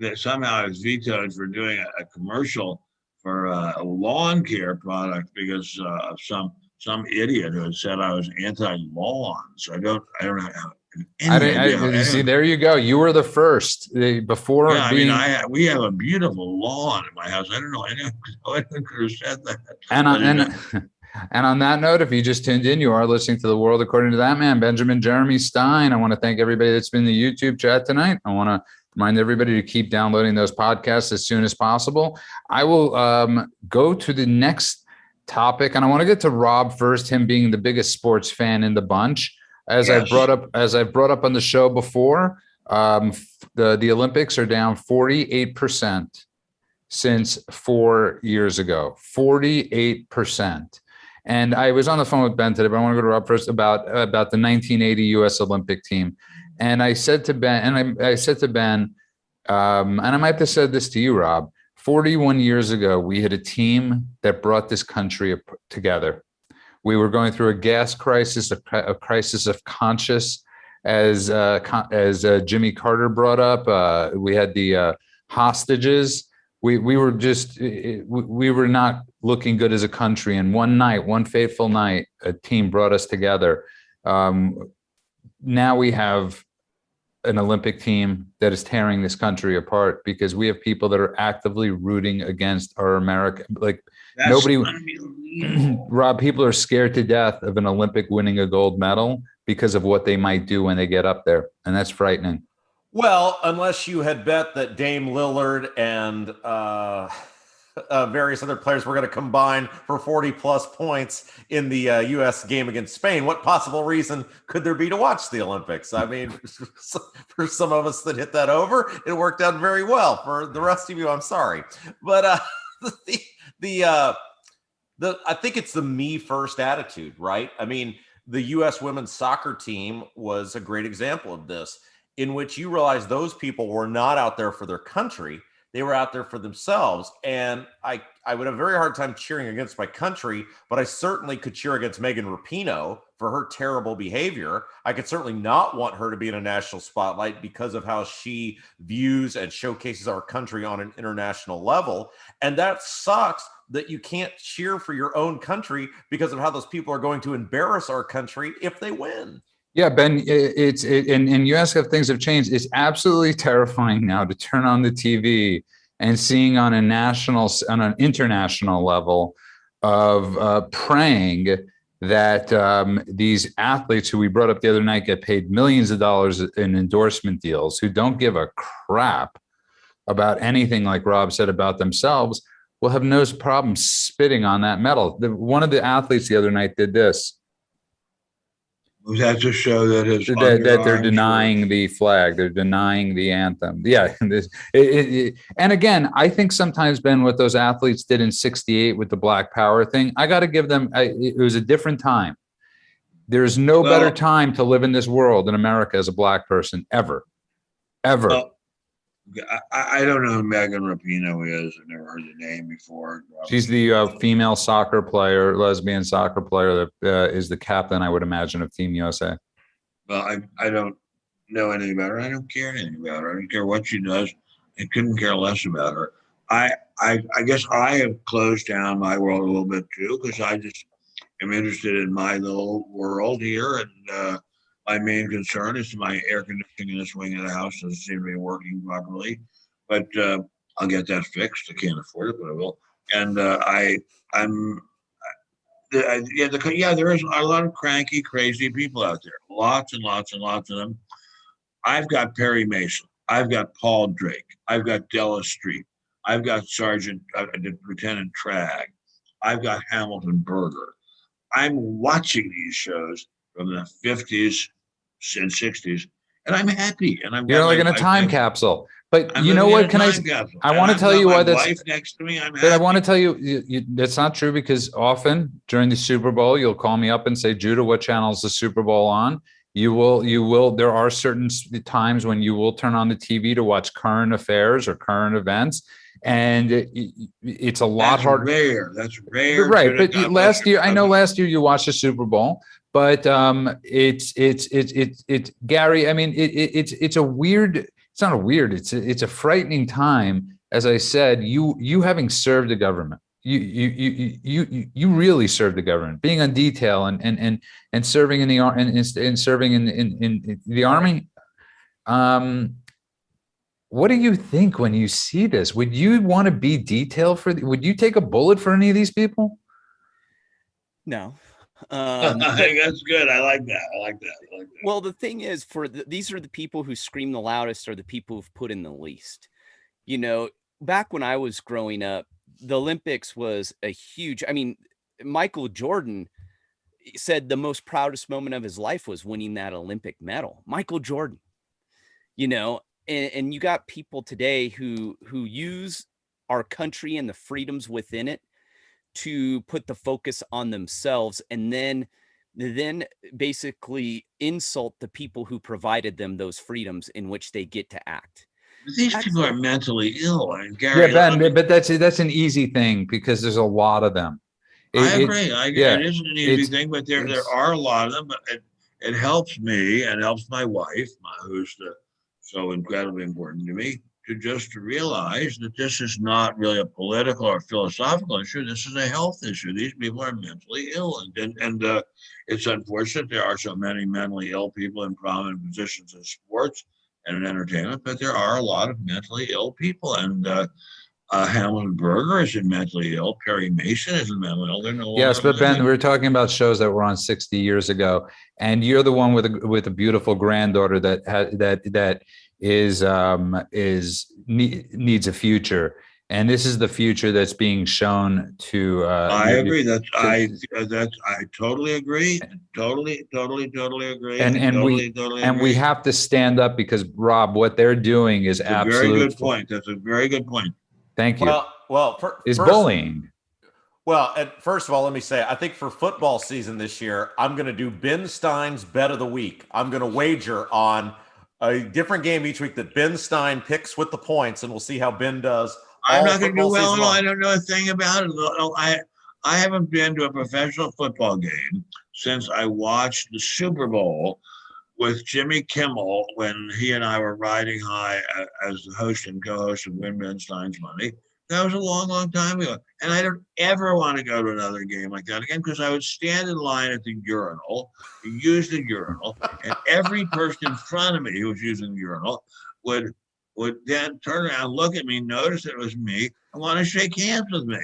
that somehow is vetoed for doing a commercial for a lawn care product because of some idiot who had said I was anti-lawn. So I don't know how. See, there you go. You were the first before. Yeah, we have a beautiful lawn in my house. I don't know. I could have said that. And on that note, if you just tuned in, you are listening to The World According to That Man, Benjamin Jeremy Stein. I want to thank everybody that's been in the YouTube chat tonight. I want to remind everybody to keep downloading those podcasts as soon as possible. I will go to the next topic, and I want to get to Rob first, him being the biggest sports fan in the bunch. As I've brought up on the show before, the Olympics are down 48% since 4 years ago. 48%. And I was on the phone with Ben today, but I want to go to Rob first about the 1980 U.S. Olympic team. And I said to Ben, and I might have said this to you, Rob, 41 years ago, we had a team that brought this country together. We were going through a gas crisis, a crisis of conscience, as Jimmy Carter brought up. We had the hostages. We were not looking good as a country. And one fateful night, a team brought us together. Now we have an Olympic team that is tearing this country apart because we have people that are actively rooting against our America. That's nobody, Rob, people are scared to death of an Olympic winning a gold medal because of what they might do when they get up there. And that's frightening. Well, unless you had bet that Dame Lillard and various other players were going to combine for 40 plus points in the U.S. game against Spain, what possible reason could there be to watch the Olympics? I mean, for some of us that hit that over, it worked out very well. For the rest of you, I'm sorry. But I think it's the me first attitude, right? I mean, the U.S. women's soccer team was a great example of this, in which you realize those people were not out there for their country. They were out there for themselves. And I would have a very hard time cheering against my country, but I certainly could cheer against Megan Rapinoe for her terrible behavior. I could certainly not want her to be in a national spotlight because of how she views and showcases our country on an international level. And that sucks that you can't cheer for your own country because of how those people are going to embarrass our country if they win. Yeah, Ben, and you ask if things have changed. It's absolutely terrifying now to turn on the TV and seeing on an international level of praying that these athletes who we brought up the other night get paid millions of dollars in endorsement deals, who don't give a crap about anything, like Rob said, about themselves, will have no problem spitting on that medal. One of the athletes the other night did this. Was that to show that that they're denying the flag, they're denying the anthem? Yeah, and again, I think sometimes, Ben, what those athletes did in '68 with the Black Power thing, I got to give them. It was a different time. There's no better time to live in this world in America as a Black person ever. I don't know who Megan Rapinoe is. I've never heard the name before. She's the female soccer player, lesbian soccer player that is the captain, I would imagine, of Team USA. Well, I don't know anything about her. I don't care anything about her. I don't care what she does. I couldn't care less about her. I guess I have closed down my world a little bit too, because I just am interested in my little world here, and my main concern is my air conditioning in this wing of the house doesn't seem to be working properly, but I'll get that fixed. I can't afford it, but I will. And there is a lot of cranky, crazy people out there. Lots and lots and lots of them. I've got Perry Mason. I've got Paul Drake. I've got Della Street. I've got Lieutenant Tragg. I've got Hamilton Berger. I'm watching these shows from the 50s and 60s, and I'm happy. And you're like in a time capsule. But you know what? I want to tell you why that's wife next to me. I'm happy. But I want to tell you, that's not true, because often during the Super Bowl, you'll call me up and say, Judah, what channel is the Super Bowl on? You will. There are certain times when you will turn on the TV to watch current affairs or current events. and it's a lot harder. That's rare. Right, but last year, I know last year you watched the Super Bowl, but it's Gary. I mean, it's a weird. It's not a weird. It's a frightening time. As I said, you having served the government, you really served the government, being on detail and serving in the and serving in the Army. What do you think when you see this? Would you want to be detailed for? Would you take a bullet for any of these people? No. That's good. I like that. Well, the thing is, these are the people who scream the loudest, are the people who've put in the least. You know, back when I was growing up, the Olympics was a huge. I mean, Michael Jordan said the most proudest moment of his life was winning that Olympic medal. Michael Jordan. You know. And you got people today who use our country and the freedoms within it to put the focus on themselves, and then basically insult the people who provided them those freedoms in which they get to act. These people are mentally ill. And Gary, yeah, Ben, but that's an easy thing because there's a lot of them. I agree. It isn't an easy thing, but there are a lot of them. But it helps me and helps my wife, who's so incredibly important to me, to realize that this is not really a political or philosophical issue. This is a health issue. These people are mentally ill, and it's unfortunate there are so many mentally ill people in prominent positions in sports and in entertainment. But there are a lot of mentally ill people, and Hamilton Berger is mentally ill. Perry Mason is mentally ill. They're no longer. Yes, but Ben, we were talking about shows that were on 60 years ago, and you're the one with a beautiful granddaughter that needs a future, and this is the future that's being shown to. I agree. I totally agree. Totally agree. And we have to stand up because Rob, what they're doing is absolutely very good point. That's a very good point. Thank you. Is bullying. Well, and first of all, let me say, I think for football season this year, I'm going to do Ben Stein's Bet of the Week. I'm going to wager on a different game each week that Ben Stein picks with the points, and we'll see how Ben does. I'm not going to do well. I don't know a thing about it. I haven't been to a professional football game since I watched the Super Bowl with Jimmy Kimmel when he and I were riding high as the host and co-host of Win Ben Stein's Money. That was a long, long time ago. And I don't ever want to go to another game like that again, because I would stand in line at the urinal, use the urinal, and every person in front of me who was using the urinal would then turn around, look at me, notice it was me, and want to shake hands with me.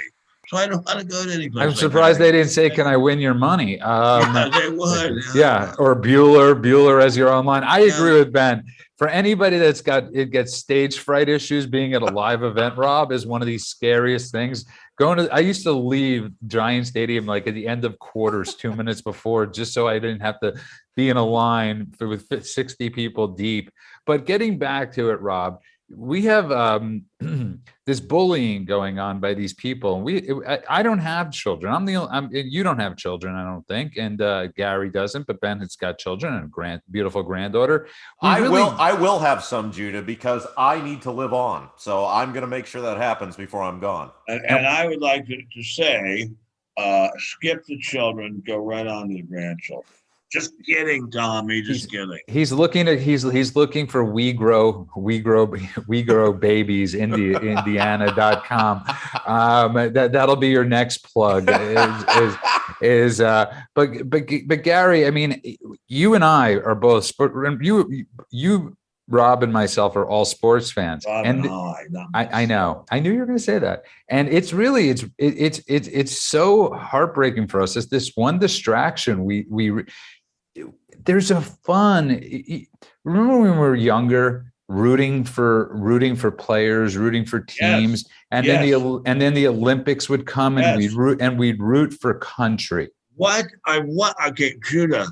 So I don't want to go to any place. I'm surprised they didn't say, "Can I win your money?" Yeah, they would. Yeah, or Bueller as your online. I agree with Ben. For anybody that's gets stage fright issues, being at a live event, Rob, is one of these scariest things. I used to leave Giant Stadium like at the end of quarters, 2 minutes before, just so I didn't have to be in a line with 60 people deep. But getting back to it, Rob, we have this bullying going on by these people. I don't have children. You don't have children, I don't think, and Gary doesn't. But Ben has got children and a beautiful granddaughter. I will have some, Judah, because I need to live on. So I'm going to make sure that happens before I'm gone. And I would like to say, skip the children, go right on to the grandchildren. Just kidding, Tommy. Just kidding. He's looking for We Grow Babies Indiana.com. That'll be your next plug. But Gary, I mean, you and I are both you Rob and myself are all sports fans. I know. I knew you were going to say that. And it's really it's so heartbreaking for us. It's this one distraction there's a fun. Remember when we were younger, rooting for players, rooting for teams, and then the Olympics would come, and we'd root for country. Okay, Judah.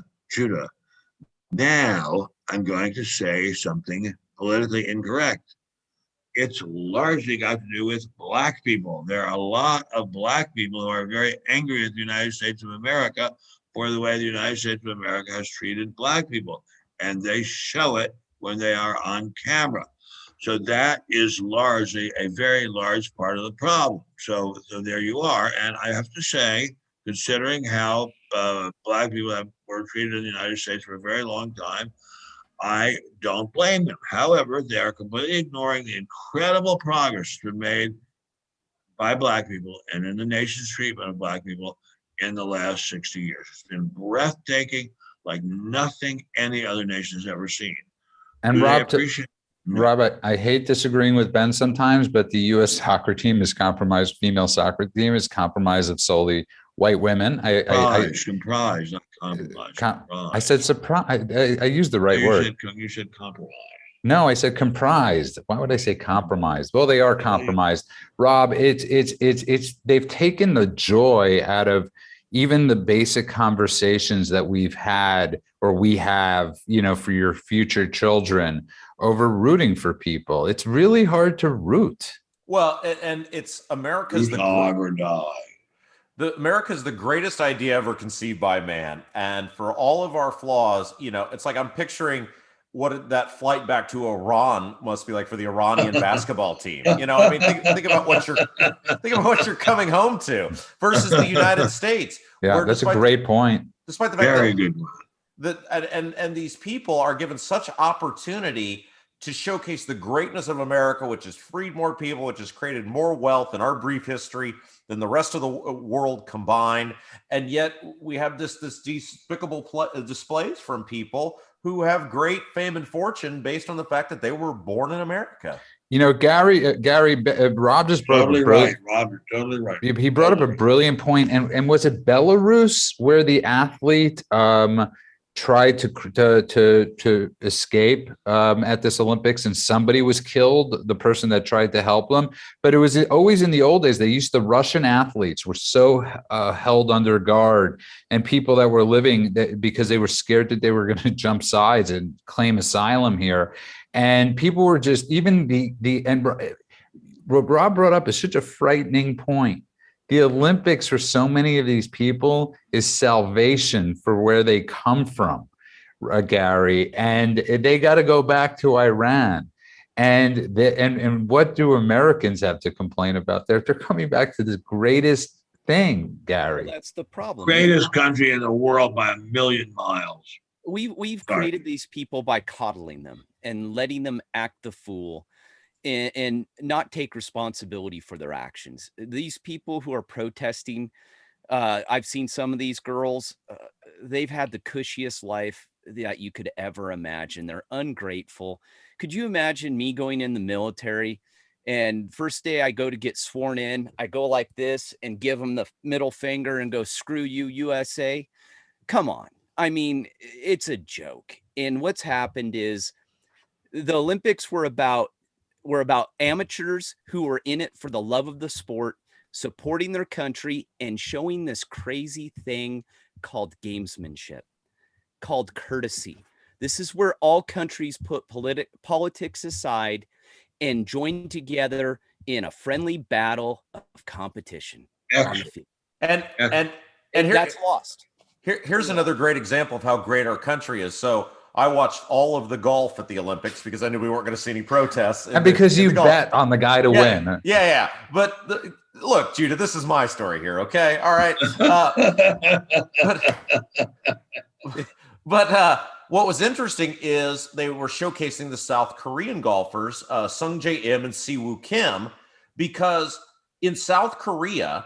Now I'm going to say something politically incorrect. It's largely got to do with Black people. There are a lot of Black people who are very angry at the United States of America for the way the United States of America has treated Black people. And they show it when they are on camera. So that is largely a very large part of the problem. So there you are. And I have to say, considering how Black people were treated in the United States for a very long time, I don't blame them. However, they are completely ignoring the incredible progress that's been made by Black people and in the nation's treatment of Black people in the last 60 years. It's been breathtaking, like nothing any other nation has ever seen. And Do they Rob, appreciate? No. Rob, I hate disagreeing with Ben sometimes, but the U.S. soccer team is compromised. Female soccer team is compromised of solely white women. Comprised, not compromised. I said surprise. I used the right word. You said compromise. No, I said comprised. Why would I say compromised? Well, they are compromised. Rob, it's they've taken the joy out of even the basic conversations that we've had or we have, for your future children over rooting for people. It's really hard to root. Well, and it's America's America's the greatest idea ever conceived by man. And for all of our flaws, it's like I'm picturing what that flight back to Iran must be like for the Iranian basketball team. Think about what you're coming home to versus the United States. Yeah, that's a great point. Despite the fact that these people are given such opportunity to showcase the greatness of America, which has freed more people, which has created more wealth in our brief history than the rest of the world combined. And yet we have this despicable displays from people who have great fame and fortune based on the fact that they were born in America. Gary, Rob just brought totally up right. Rob, you're totally right. He brought up a brilliant point. And was it Belarus where the athlete tried to escape at this Olympics and somebody was killed, the person that tried to help them? But it was always in the old days, the Russian athletes were so held under guard, and people that were living because they were scared that they were going to jump sides and claim asylum here. And people were just, even and what Rob brought up is such a frightening point. The Olympics for so many of these people is salvation for where they come from, Gary, and they got to go back to Iran. And what do Americans have to complain about? They're coming back to this greatest thing, Gary. Well, that's the problem. Greatest country in the world by a million miles. We've created these people by coddling them and letting them act the fool and not take responsibility for their actions. These people who are protesting, I've seen some of these girls, they've had the cushiest life that you could ever imagine. They're ungrateful. Could you imagine me going in the military and first day I go to get sworn in, I go like this and give them the middle finger and go, "Screw you, USA." Come on. I mean, it's a joke. And what's happened is the Olympics were about amateurs who were in it for the love of the sport, supporting their country and showing this crazy thing called gamesmanship, called courtesy. This is where all countries put politics aside and join together in a friendly battle of competition on the field. And here, that's lost. Here's another great example of how great our country is. So I watched all of the golf at the Olympics because I knew we weren't going to see any protests. And because you bet on the guy to win. Yeah. But look, Judah, this is my story here. Okay. All right. But what was interesting is they were showcasing the South Korean golfers, Sung Jae Im and Siwoo Kim, because in South Korea,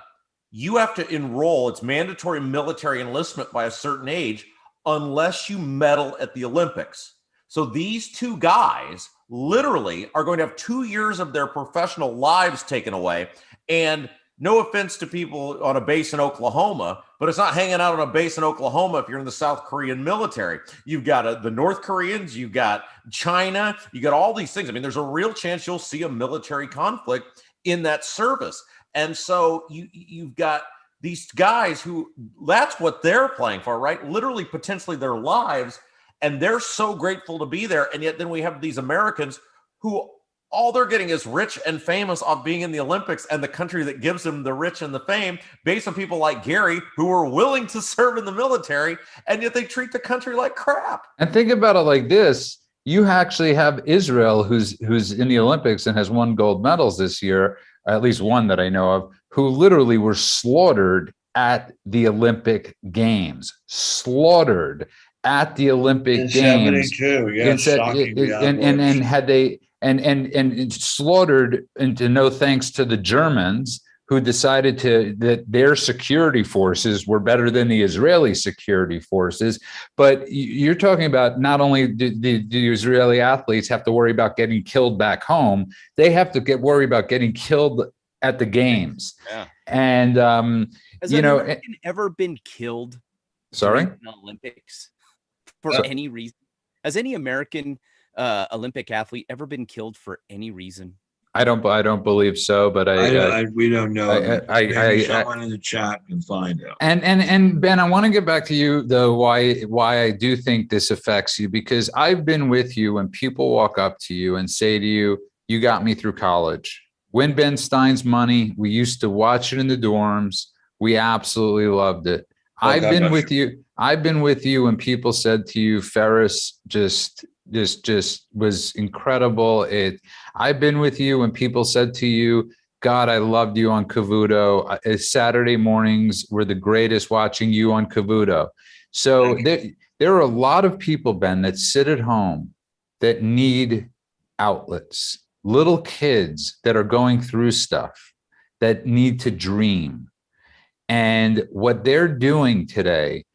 you have to enroll. It's mandatory military enlistment by a certain age unless you medal at the Olympics. So these two guys literally are going to have 2 years of their professional lives taken away. And no offense to people on a base in Oklahoma, but it's not hanging out on a base in Oklahoma if you're in the South Korean military. You've got the North Koreans, you've got China, you got all these things. I mean, there's a real chance you'll see a military conflict in that service. And so you've got these guys who, that's what they're playing for, right? Literally, potentially their lives. And they're so grateful to be there. And yet then we have these Americans who all they're getting is rich and famous off being in the Olympics, and the country that gives them the rich and the fame based on people like Gary who are willing to serve in the military. And yet they treat the country like crap. And think about it like this. you actually have Israel, who's in the Olympics and has won gold medals this year, at least one that I know of, who literally were slaughtered at the Olympic Games, slaughtered at the Olympic In Games. 72, yeah, shocking beyond And words. had they and slaughtered into no thanks to the Germans, who decided that their security forces were better than the Israeli security forces. But you're talking about not only do the Israeli athletes have to worry about getting killed back home, they have to worry about getting killed at the games. Yeah. And Has you an know, American ever been killed sorry, during the Olympics for any reason? Has any American Olympic athlete ever been killed for any reason? I don't believe so, but we don't know. Maybe someone in the chat can find out. And Ben, I want to get back to you though, why I do think this affects you, because I've been with you when people walk up to you and say to you, "You got me through college." Win Ben Stein's money. We used to watch it in the dorms. We absolutely loved it. I've been with you. I've been with you when people said to you, Ferris just was incredible. I've been with you when people said to you, God, I loved you on Cavuto. Saturday mornings were the greatest watching you on Cavuto. So there are a lot of people, Ben, that sit at home that need outlets, little kids that are going through stuff, that need to dream. And what they're doing today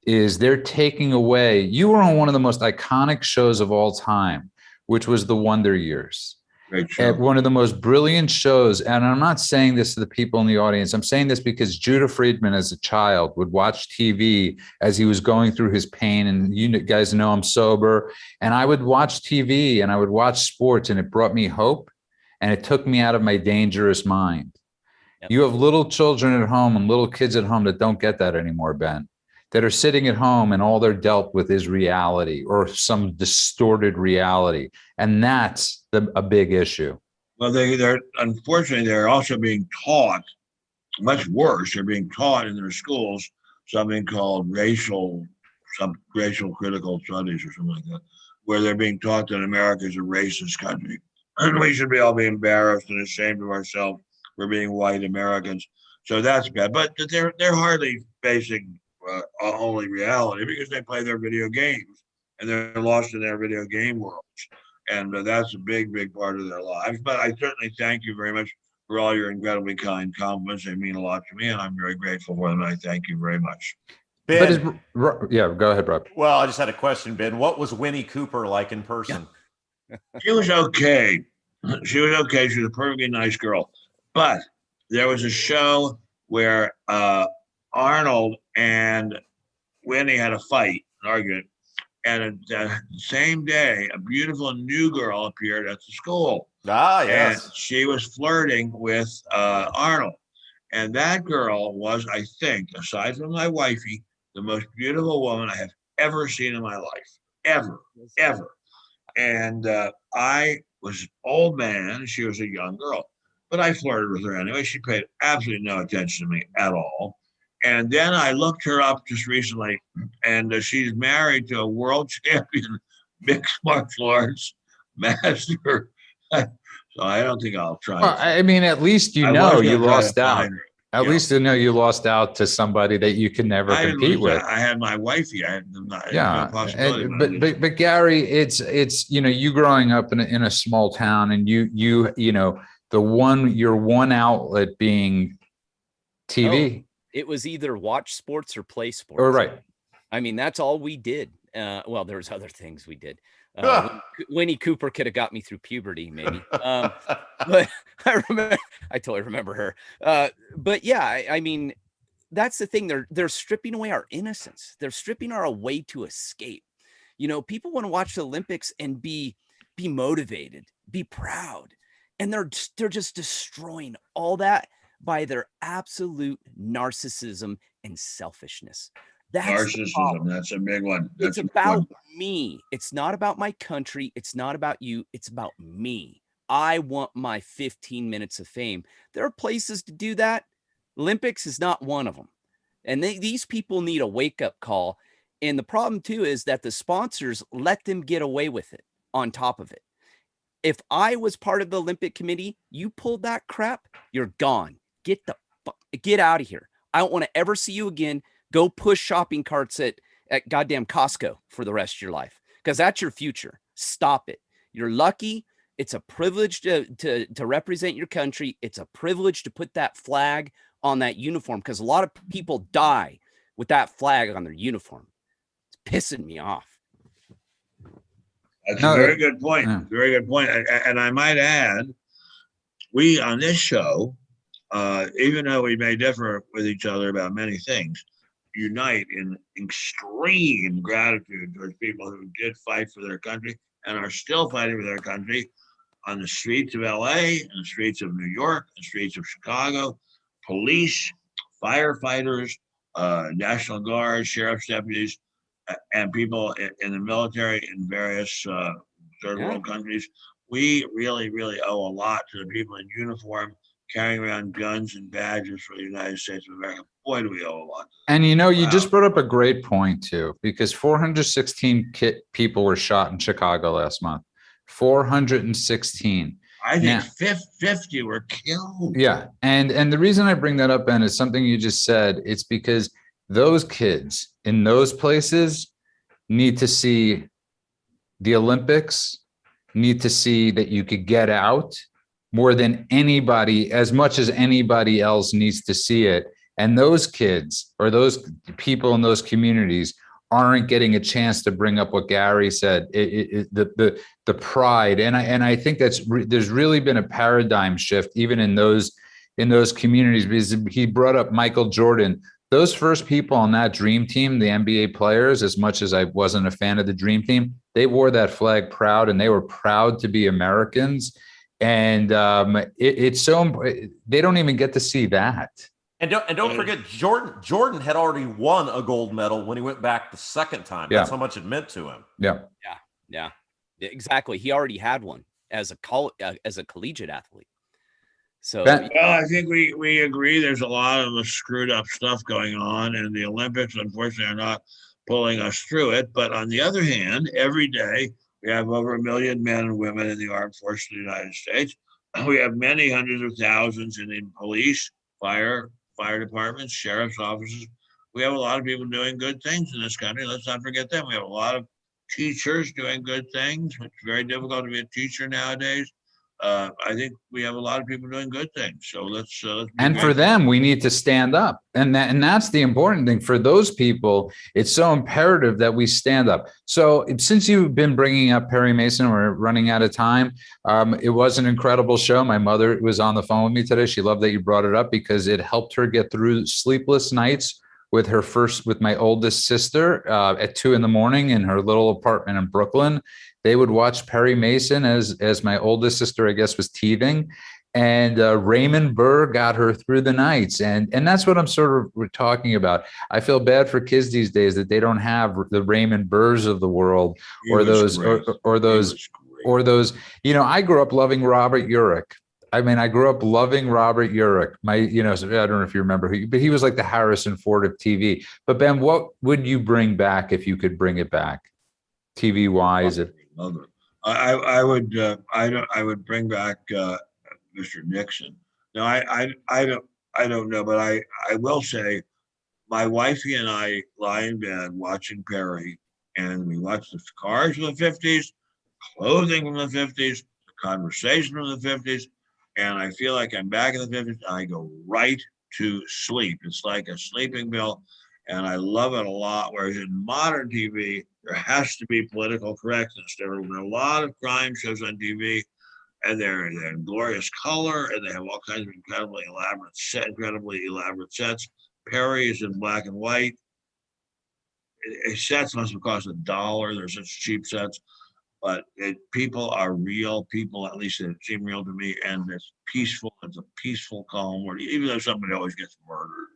is they're taking away, you were on one of the most iconic shows of all time, which was The Wonder Years. Great show. One of the most brilliant shows. And I'm not saying this to the people in the audience. I'm saying this because Judah Friedman, as a child, would watch TV as he was going through his pain. And you guys know I'm sober. And I would watch TV and I would watch sports, and it brought me hope. And it took me out of my dangerous mind. Yep. You have little children at home and little kids at home that don't get that anymore, Ben, that are sitting at home and all they're dealt with is reality or some distorted reality. And that's a big issue. Well, they're unfortunately, they're also being taught much worse. They're being taught in their schools something called racial critical studies or something like that, where they're being taught that America is a racist country. And we should all be embarrassed and ashamed of ourselves for being white Americans. So that's bad. But they're hardly facing only reality, because they play their video games and they're lost in their video game worlds. And that's a big part of their lives. But I certainly thank you very much for all your incredibly kind compliments. They mean a lot to me, and I'm very grateful for them. And I thank you very much. Ben, yeah, go ahead, Rob. Well, I just had a question, Ben. What was Winnie Cooper like in person? She was okay. She was okay. She was a perfectly nice girl. But there was a show where Arnold and Winnie had a fight, an argument. And the same day, a beautiful new girl appeared at the school. Ah, yes. And she was flirting with Arnold. And that girl was, I think, aside from my wifey, the most beautiful woman I have ever seen in my life. Ever. And I was an old man, and she was a young girl. But I flirted with her anyway. She paid absolutely no attention to me at all. And then I looked her up just recently, and she's married to a world champion mixed martial arts master. So I don't think I'll try. Well, I mean, at least you know you lost out. At least you know you lost out to somebody that you can never compete with. I had my wifey. I had no possibility. But Gary, it's you growing up in a small town, and you know your one outlet being TV. It was either watch sports or play sports. Oh, right. I mean, that's all we did. Well, there was other things we did. Winnie Cooper could have got me through puberty, maybe. But I totally remember her. But yeah, I mean, that's the thing. They're stripping away our innocence. They're stripping our way to escape. People want to watch the Olympics and be motivated, be proud, and they're just destroying all that by their absolute narcissism and selfishness. That's narcissism. That's a big one. It's about me. It's not about my country. It's not about you. It's about me. I want my 15 minutes of fame. There are places to do that. Olympics is not one of them. And these people need a wake-up call. And the problem, too, is that the sponsors let them get away with it. on top of it. If I was part of the Olympic Committee, you pulled that crap, you're gone. Get out of here. I don't want to ever see you again. Go push shopping carts at goddamn Costco for the rest of your life, because that's your future. Stop it. You're lucky. It's a privilege to represent your country. It's a privilege to put that flag on that uniform, because a lot of people die with that flag on their uniform. It's pissing me off. That's a very good point. Yeah. Very good point. And I might add, we on this show, even though we may differ with each other about many things, unite in extreme gratitude towards people who did fight for their country and are still fighting for their country on the streets of LA, in the streets of New York, the streets of Chicago, police, firefighters, National Guard, sheriff's deputies, and people in the military in various third world countries. We really, really owe a lot to the people in uniform carrying around guns and badges for the United States of America. Boy, do we owe a lot. And you just brought up a great point too, because 416 people were shot in Chicago last month. 416. I think 50 were killed. Yeah. And the reason I bring that up, Ben, is something you just said. It's because those kids in those places need to see the Olympics, need to see that you could get out more than anybody, as much as anybody else needs to see it. And those kids or those people in those communities aren't getting a chance to bring up what Gary said, the pride. And I think there's really been a paradigm shift even in those communities, because he brought up Michael Jordan. Those first people on that dream team, the NBA players, as much as I wasn't a fan of the dream team, they wore that flag proud, and they were proud to be Americans. And it's so they don't even get to see that. And don't forget, Jordan had already won a gold medal when he went back the second time. That's how much it meant to him. Yeah, exactly. He already had one as a collegiate athlete. So, well, I think we agree there's a lot of the screwed up stuff going on, and the Olympics, unfortunately, are not pulling us through it. But on the other hand, every day we have over 1 million men and women in the armed forces of the United States. We have many hundreds of thousands in police, fire departments, sheriff's offices. We have a lot of people doing good things in this country. Let's not forget them. We have a lot of teachers doing good things. It's very difficult to be a teacher nowadays. I think we have a lot of people doing good things. So let's and for them, we need to stand up. And that's the important thing. For those people, it's so imperative that we stand up. So since you've been bringing up Perry Mason, we're running out of time. It was an incredible show. My mother was on the phone with me today. She loved that you brought it up, because it helped her get through sleepless nights with my oldest sister at 2 a.m. in her little apartment in Brooklyn. They would watch Perry Mason as my oldest sister, I guess, was teething. And Raymond Burr got her through the nights. And that's what I'm sort of talking about. I feel bad for kids these days that they don't have the Raymond Burrs of the world, or those, I grew up loving Robert Urich. I grew up loving Robert Urich. I don't know if you remember who, but he was like the Harrison Ford of TV. But Ben, what would you bring back if you could bring it back, TV wise? I would bring back Mr. Nixon. No, I don't know, but I will say, my wifey and I lie in bed watching Perry, and we watch the cars from the 50s, clothing from the 50s, conversation from the 50s, and I feel like I'm back in the 50s. I go right to sleep. It's like a sleeping pill, and I love it a lot. Whereas in modern TV, there has to be political correctness. There are a lot of crime shows on TV, and they're in glorious color, and they have all kinds of incredibly elaborate sets. Perry is in black and white. Sets must have cost $1. They're such cheap sets, but people are real people. At least it seem real to me, and it's peaceful. It's a peaceful, calm world, even though somebody always gets murdered.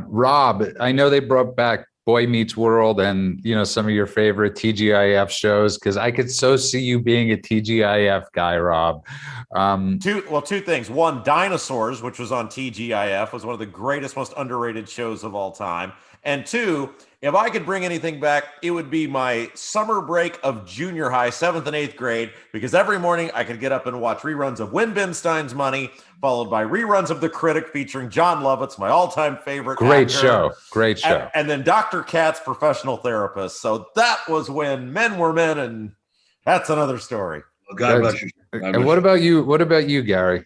Rob, I know they brought back Boy Meets World and some of your favorite TGIF shows, because I could so see you being a TGIF guy, Rob. Two things. One, Dinosaurs, which was on TGIF, was one of the greatest, most underrated shows of all time. And two, If I could bring anything back, it would be my summer break of junior high, 7th and 8th grade, because every morning I could get up and watch reruns of Win Ben Stein's Money, followed by reruns of The Critic featuring John Lovitz, my all-time favorite Great actor. show. Great show. And then Dr. Katz, professional therapist. So that was when men were men, and that's another story. Well, God bless you. And what about you? What about you, Gary?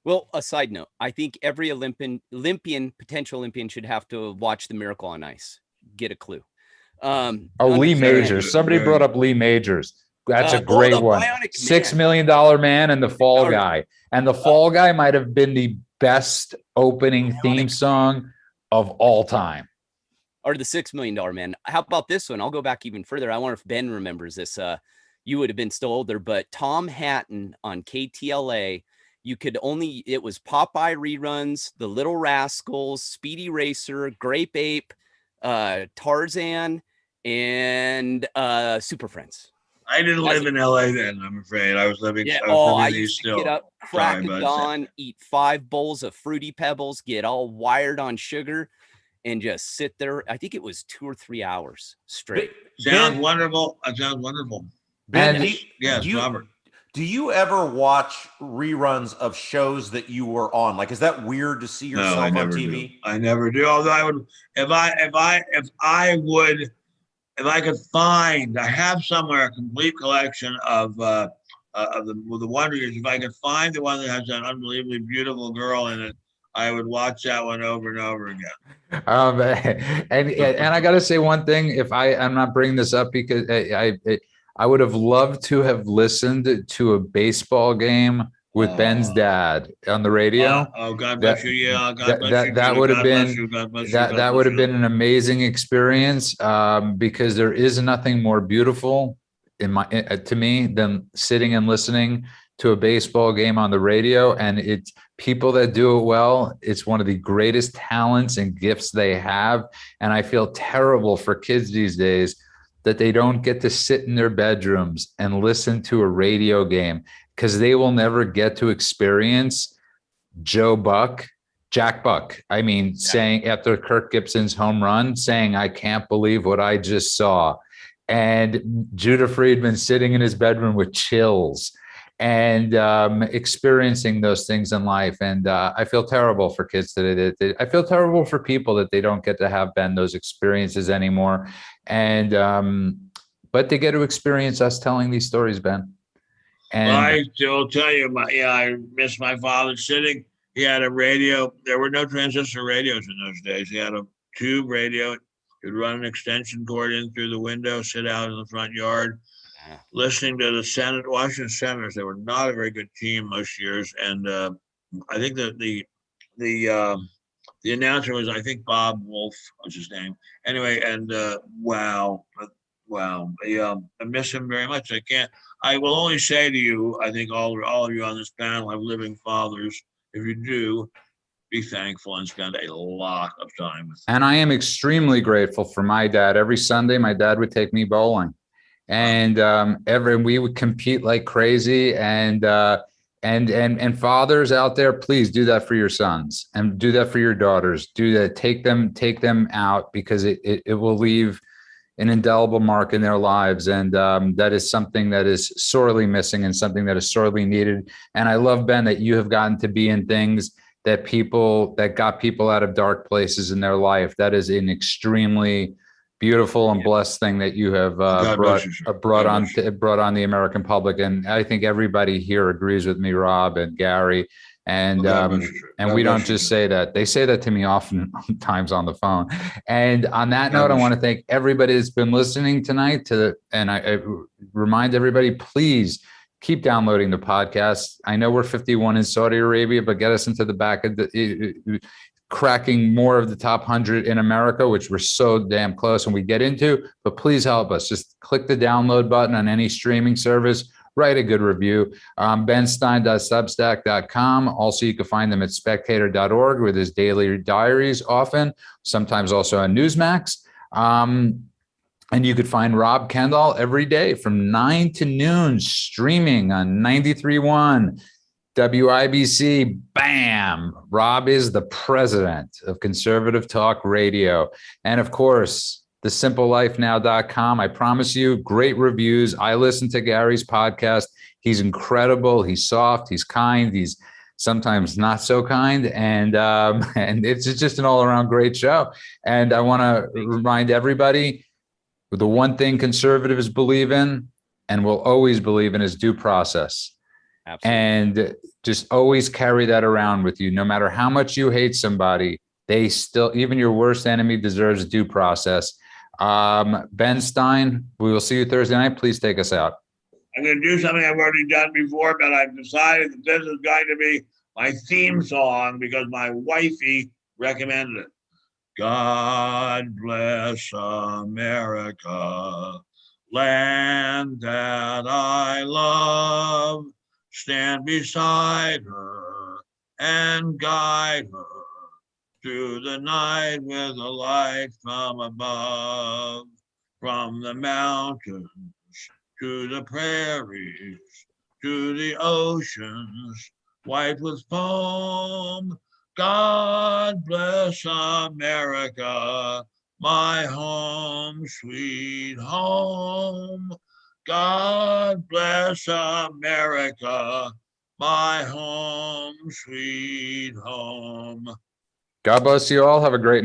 Well, a side note, I think every potential Olympian should have to watch The Miracle on Ice. Get a clue. Lee Majors. Somebody brought up Lee Majors. That's a great one. $6 million Man and The Fall Guy. And The Fall Guy might have been the best opening theme song of all time. Or The $6 Million Man. How about this one? I'll go back even further. I wonder if Ben remembers this. You would have been still older, but Tom Hatton on KTLA. It was Popeye reruns, The Little Rascals, Speedy Racer, Grape Ape, Tarzan, and Super Friends. I didn't live in LA then, I'm afraid. I was living. Yeah. I used to get up, crack of dawn, eat 5 bowls of Fruity Pebbles, get all wired on sugar, and just sit there. I think it was 2 or 3 hours straight. Sounds wonderful. It sounds wonderful. Ben, yes, Robert. Do you ever watch reruns of shows that you were on? Like, is that weird to see yourself on TV? I never do. Although I would, if I could find, I have somewhere a complete collection of the Wonder Years. If I could find the one that has that unbelievably beautiful girl in it, I would watch that one over and over again. And I got to say one thing. I'm not bringing this up because I would have loved to have listened to a baseball game with Ben's dad on the radio. God bless you. Yeah, God bless you. That would have been that would have been an amazing experience because there is nothing more beautiful to me than sitting and listening to a baseball game on the radio. And it's people that do it well. It's one of the greatest talents and gifts they have. And I feel terrible for kids these days that they don't get to sit in their bedrooms and listen to a radio game because they will never get to experience Jack Buck. I mean, saying after Kirk Gibson's home run, saying, "I can't believe what I just saw." And Judah Friedman sitting in his bedroom with chills and experiencing those things in life. And I feel terrible for kids today. I feel terrible for people that they don't get to have, Ben, those experiences anymore. And but they get to experience us telling these stories, Ben. And I still tell you, I miss my father sitting. He had a radio. There were no transistor radios in those days. He had a tube radio. He'd run an extension cord in through the window, sit out in the front yard, listening to the Washington Senators. They were not a very good team most years, and I think that the announcer was, I think, Bob Wolf was his name. Anyway, and wow, I miss him very much. I will only say to you, I think all of you on this panel have living fathers. If you do, be thankful and spend a lot of time with them. And I am extremely grateful for my dad. Every Sunday, my dad would take me bowling. And we would compete like crazy. And fathers out there, please do that for your sons and do that for your daughters. Do that. Take them out because it will leave an indelible mark in their lives. And that is something that is sorely missing and something that is sorely needed. And I love, Ben, that you have gotten to be in things that got people out of dark places in their life. That is an extremely beautiful and blessed thing that you have brought on the American public. And I think everybody here agrees with me, Rob and Gary. And we don't just say that. They say that to me oftentimes on the phone. And on that note, I want to thank everybody that's been listening tonight and I remind everybody, please keep downloading the podcast. I know we're 51 in Saudi Arabia, but get us into the back of cracking more of the top 100 in America, which we're so damn close and we get into, but please help us. Just click the download button on any streaming service, write a good review. benstein.substack.com. Also, you can find them at spectator.org with his daily diaries often, sometimes also on Newsmax. And you could find Rob Kendall every day from 9 to noon, streaming on 93.1 WIBC. Bam! Rob is the president of Conservative Talk Radio. And of course, thesimplelifenow.com. I promise you, great reviews. I listen to Gary's podcast. He's incredible. He's soft. He's kind. He's sometimes not so kind. And it's just an all-around great show. And I want to remind everybody, the one thing conservatives believe in and will always believe in is due process. Absolutely. And just always carry that around with you. No matter how much you hate somebody, they still, even your worst enemy deserves due process. Ben Stein, we will see you Thursday night. Please take us out. I'm going to do something I've already done before, but I've decided that this is going to be my theme song because my wifey recommended it. God bless America, land that I love. Stand beside her and guide her through the night with a light from above. From the mountains to the prairies, to the oceans, white with foam. God bless America, my home, sweet home. God bless America, my home, sweet home. God bless you all. Have a great night.